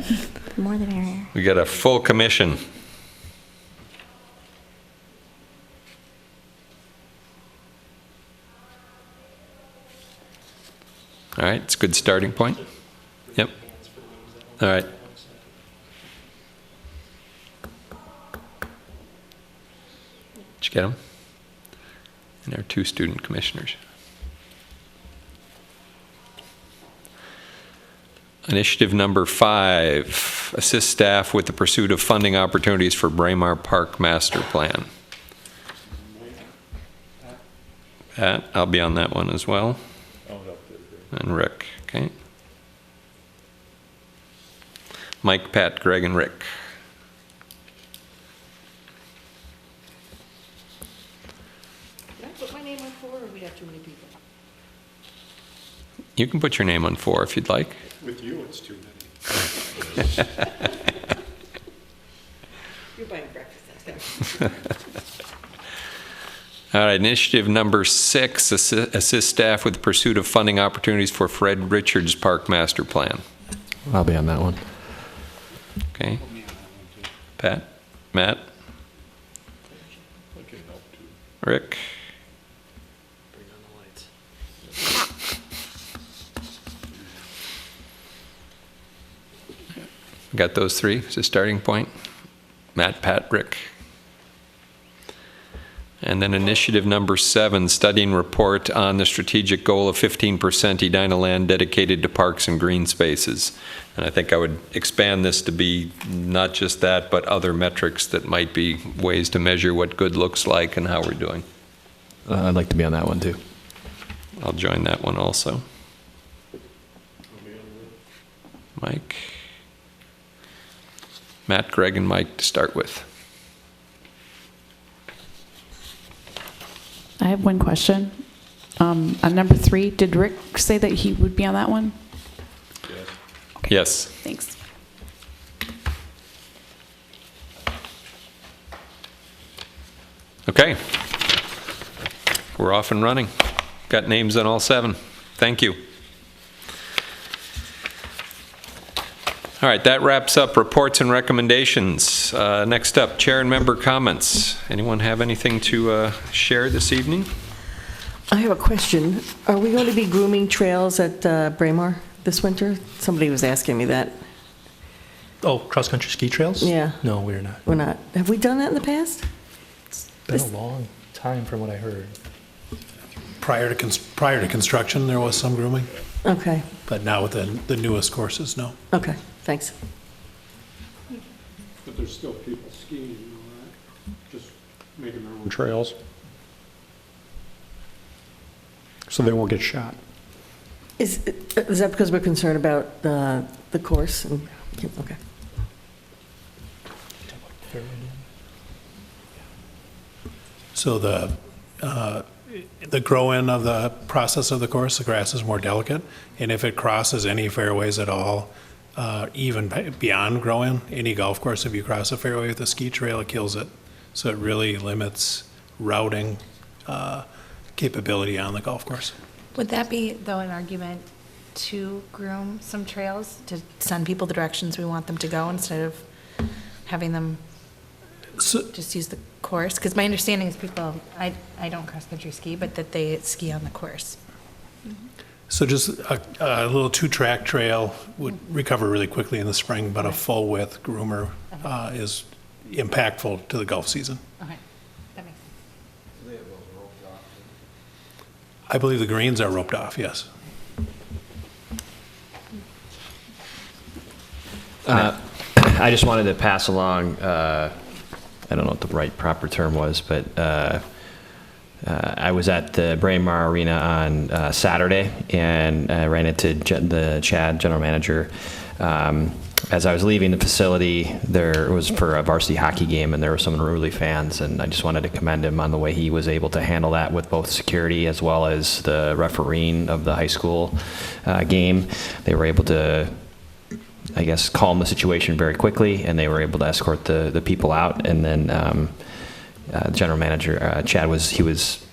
S4: The more the merrier.
S1: We got a full commission. All right, it's a good starting point. Yep. All right. Did you get them? And our 2 student commissioners. Initiative number 5, assist staff with the pursuit of funding opportunities for Braemar Park Master Plan. Pat, I'll be on that one as well. And Rick, okay. Mike, Pat, Greg, and Rick.
S10: Can I put my name on 4, or we have too many people?
S1: You can put your name on 4 if you'd like.
S7: With you, it's too many.
S10: You're buying breakfast.
S1: All right, initiative number 6, assist staff with the pursuit of funding opportunities for Fred Richards Park Master Plan.
S8: I'll be on that one.
S1: Okay. Pat, Matt, Rick. Got those 3 as a starting point? Matt, Pat, Rick. And then initiative number 7, studying report on the strategic goal of 15% Edina land dedicated to parks and green spaces. And I think I would expand this to be not just that, but other metrics that might be ways to measure what good looks like and how we're doing.
S8: I'd like to be on that one too.
S1: I'll join that one also. Mike. Matt, Greg, and Mike to start with.
S2: I have one question. On number 3, did Rick say that he would be on that one?
S1: Yes.
S2: Thanks.
S1: Okay. We're off and running. Got names on all 7. Thank you. All right, that wraps up reports and recommendations. Next up, chair and member comments. Anyone have anything to share this evening?
S10: I have a question. Are we going to be grooming trails at Braemar this winter? Somebody was asking me that.
S5: Oh, cross-country ski trails?
S10: Yeah.
S5: No, we're not.
S10: We're not. Have we done that in the past?
S5: It's been a long time from what I heard.
S14: Prior to construction, there was some grooming,
S10: Okay,
S14: but now with the newest courses, no.
S10: okay, thanks.
S7: But there's still people skiing and all that, just making their own trails. So they won't get shot.
S10: Is that because we're concerned about the course? Okay.
S14: So the grow-in of the process of the course, the grass is more delicate, and if it crosses any fairways at all, even beyond grow-in, any golf course, if you cross a fairway with a ski trail, it kills it. So it really limits routing capability on the golf course.
S11: Would that be, though, an argument to groom some trails, to send people the directions we want them to go instead of having them just use the course? Because my understanding is people, I don't cross-country ski, but that they ski on the course.
S14: So just a little 2-track trail would recover really quickly in the spring, but a full-width groomer is impactful to the golf season.
S11: Okay, that makes sense.
S14: I believe the greens are roped off, yes.
S8: I just wanted to pass along, I don't know what the right proper term was, but I was at the Braemar Arena on Saturday, and I ran into the Chad general manager. As I was leaving the facility, there was for a varsity hockey game, and there were some unruly fans, and I just wanted to commend him on the way he was able to handle that with both security as well as the refereeing of the high school game. They were able to, I guess, calm the situation very quickly, and they were able to escort the people out. And then general manager Chad was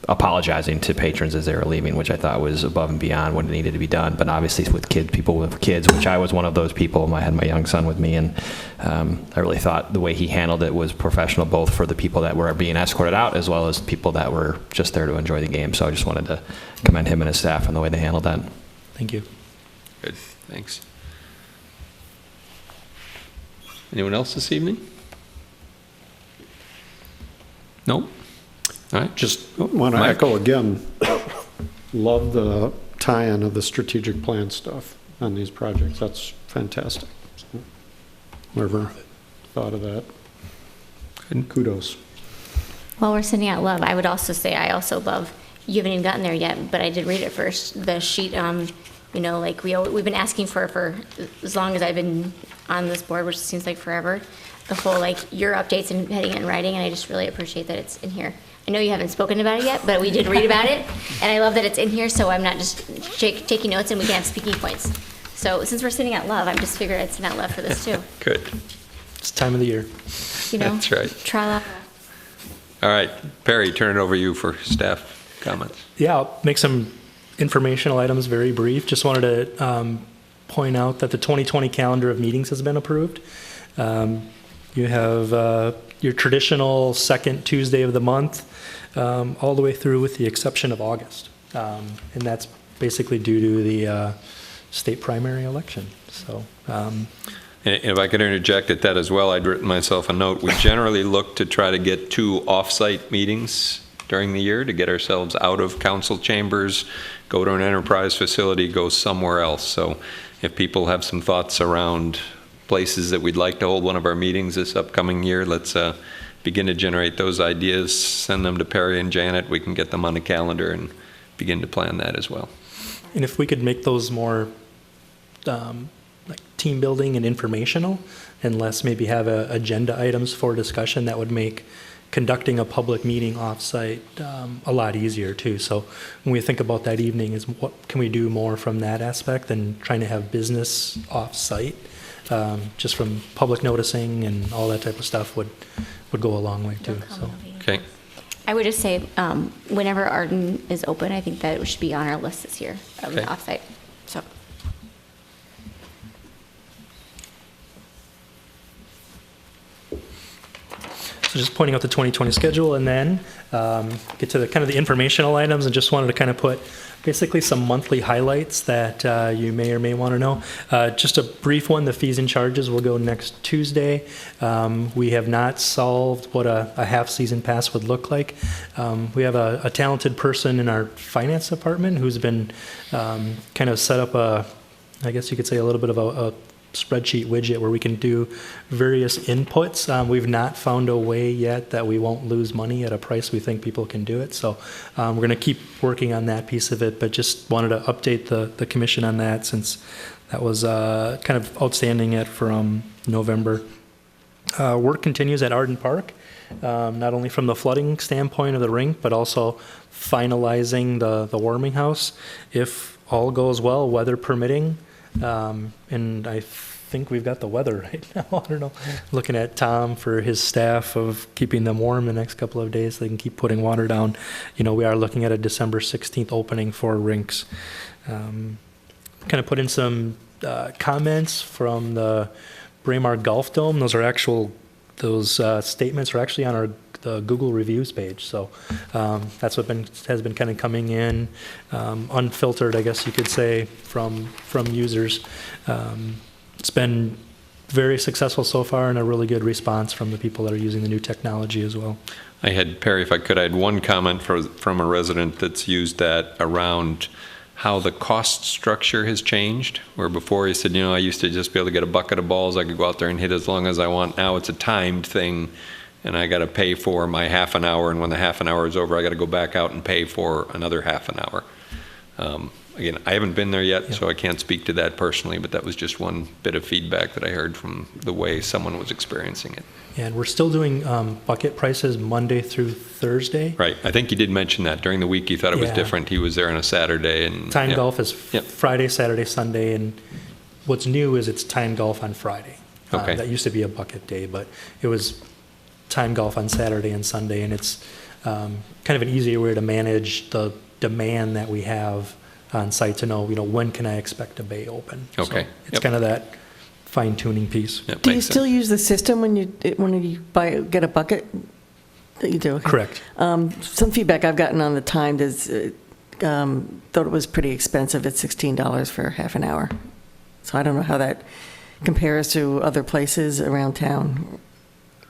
S8: apologizing to patrons as they were leaving, which I thought was above and beyond what needed to be done. But obviously, with people with kids, which I was one of those people. I had my young son with me, and I really thought the way he handled it was professional, both for the people that were being escorted out as well as people that were just there to enjoy the game. So I just wanted to commend him and his staff on the way they handled that.
S5: Thank you.
S1: Good, thanks. Anyone else this evening? No? All right.
S7: Just want to
S1: Mike?
S7: echo again, love the tie-in of the strategic plan stuff on these projects. That's fantastic. So, whoever thought of that, kudos.
S4: While we're sending out love, I would also say I also love, you haven't even gotten there yet, but I did read it first, the sheet, you know, like we've been asking for as long as I've been on this board, which seems like forever, the whole, like, your updates and heading it in writing, and I just really appreciate that it's in here. I know you haven't spoken about it yet, but we did read about it, and I love that it's in here, so I'm not just taking notes and we can have speaking points. So since we're sending out love, I'm just figuring I'd send out love for this too.
S1: Good.
S5: It's time of the year.
S4: You know?
S1: That's right.
S4: Tra-la.
S1: All right, Perry, turn it over to you for staff comments.
S5: Yeah, I'll make some informational items very brief. Just wanted to point out that the 2020 calendar of meetings has been approved. You have your traditional second Tuesday of the month, all the way through with the exception of August. And that's basically due to the state primary election. So,
S1: And if I could interject at that as well, I'd written myself a note. We generally look to try to get 2 off-site meetings during the year to get ourselves out of council chambers, go to an enterprise facility, go somewhere else. So if people have some thoughts around places that we'd like to hold one of our meetings this upcoming year, let's begin to generate those ideas, send them to Perry and Janet. We can get them on the calendar and begin to plan that as well.
S5: and if we could make those more like team building and informational, and less maybe have agenda items for discussion, that would make conducting a public meeting offsite a lot easier too. So when we think about that evening, is what can we do more from that aspect than trying to have business offsite? Just from public noticing and all that type of stuff would go a long way too. So.
S1: Okay.
S4: I would just say, whenever Arden is open, I think that it should be on our list this year of
S1: Okay.
S4: offsite. So.
S5: So just pointing out the 2020 schedule, and then get to the kind of the informational items, and just wanted to kind of put basically some monthly highlights that you may or may want to know. Just a brief one, the fees and charges will go next Tuesday. We have not solved what a half-season pass would look like. We have a talented person in our finance department who's been kind of set up I guess you could say a little bit of a spreadsheet widget where we can do various inputs. We've not found a way yet that we won't lose money at a price we think people can do it. So we're going to keep working on that piece of it, but just wanted to update the commission on that since that was kind of outstanding from November. Work continues at Arden Park, not only from the flooding standpoint of the rink, but also finalizing the warming house. If all goes well, weather permitting, and I think we've got the weather right now. I don't know. Looking at Tom for his staff of keeping them warm the next couple of days, they can keep putting water down. We are looking at a December 16th opening for rinks. Kind of put in some comments from the Braemar Golf Dome. Those statements are actually on the Google reviews page. So that's what has been kind of coming in unfiltered, I guess you could say, from users. It's been very successful so far, and a really good response from the people that are using the new technology as well.
S1: I had, Perry, if I could, I had one comment from a resident that's used that around how the cost structure has changed, where before he said, I used to just be able to get a bucket of balls, I could go out there and hit as long as I want. Now it's a timed thing, and I got to pay for my half an hour, and when the half an hour is over, I got to go back out and pay for another half an hour. Again, I haven't been there yet, so I can't speak to that personally, but that was just one bit of feedback that I heard from the way someone was experiencing it.
S5: And we're still doing bucket prices Monday through Thursday.
S1: Right. I think you did mention that. During the week, he thought it was different. He was there on a Saturday. And
S5: Time golf is Friday, Saturday, Sunday, and what's new is it's time golf on Friday.
S1: Okay.
S5: That used to be a bucket day, but it was time golf on Saturday and Sunday, and it's kind of an easier way to manage the demand that we have on site to know, when can I expect a bay open.
S1: Okay.
S5: So it's kind of that fine-tuning piece.
S10: Do you still use the system when you get a bucket? You do. Okay.
S5: Correct.
S10: Some feedback I've gotten on the timed is thought it was pretty expensive at $16 for half an hour. So I don't know how that compares to other places around town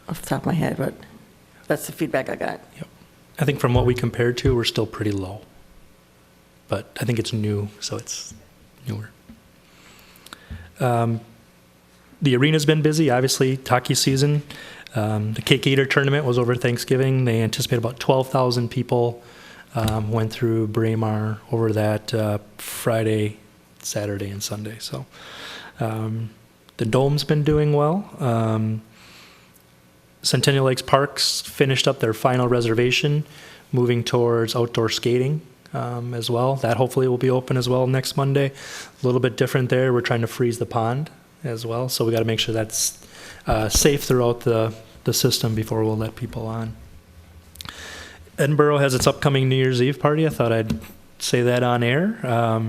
S10: off the top of my head, but that's the feedback I got.
S5: Yep. I think from what we compared to, we're still pretty low. But I think it's new, so it's newer. The arena's been busy, obviously, hockey season. The Cake Eater tournament was over Thanksgiving. They anticipate about 12,000 people went through Braemar over that Friday, Saturday, and Sunday. So the Dome's been doing well. Centennial Lakes Parks finished up their final reservation, moving towards outdoor skating as well. That hopefully will be open as well next Monday. A little bit different there. We're trying to freeze the pond as well, so we got to make sure that's safe throughout the system before we'll let people on. Edinburgh has its upcoming New Year's Eve party. I thought I'd say that on air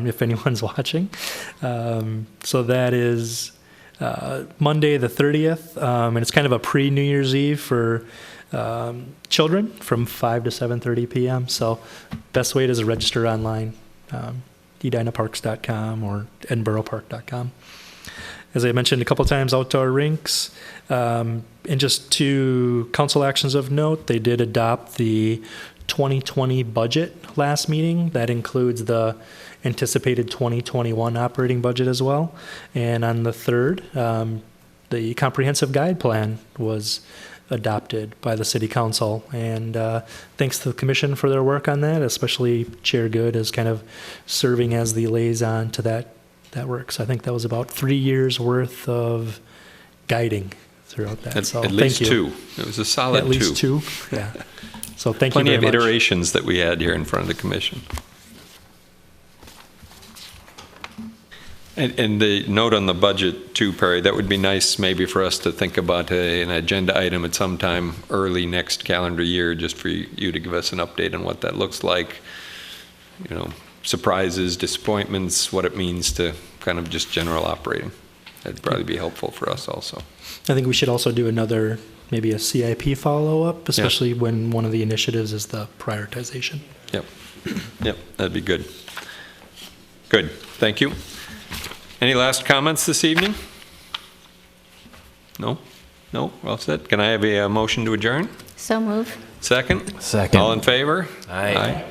S5: if anyone's watching. So that is Monday the 30th, and it's kind of a pre-New Year's Eve for children from 5 to 7:30 p.m. So best way is to register online, edinaparks.com or edinburghpark.com. As I mentioned a couple times, outdoor rinks. And just two council actions of note, they did adopt the 2020 budget last meeting. That includes the anticipated 2021 operating budget as well. And on the 3rd, the comprehensive guide plan was adopted by the city council. And thanks to the commission for their work on that, especially Chair Good as kind of serving as the liaison to that work. So I think that was about 3 years worth of guiding throughout that. So
S1: at least
S5: thank you.
S1: 2. It was a solid 2.
S5: At least 2, yeah. So thank
S1: Plenty
S5: you very
S1: of
S5: much.
S1: iterations that we had here in front of the commission. And the note on the budget too, Perry, that would be nice maybe for us to think about an agenda item at some time early next calendar year, just for you to give us an update on what that looks like. Surprises, disappointments, what it means to kind of just general operating. That'd probably be helpful for us also.
S5: I think we should also do another maybe a CIP follow-up, especially when one of the initiatives is the prioritization.
S1: Yep. Yep, that'd be good. Good, thank you. Any last comments this evening? No? No, well said. Can I have a motion to adjourn?
S4: So move.
S1: Second?
S8: Second.
S1: All in favor?
S8: Aye.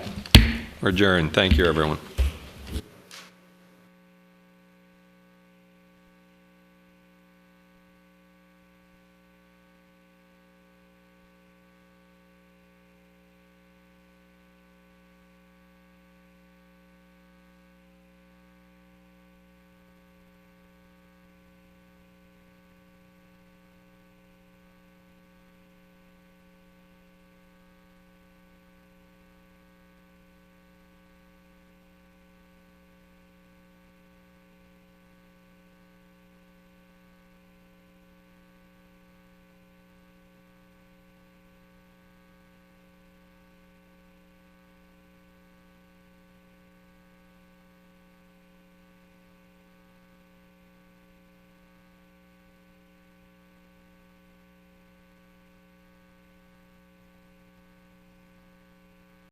S1: We're adjourned. Thank you, everyone.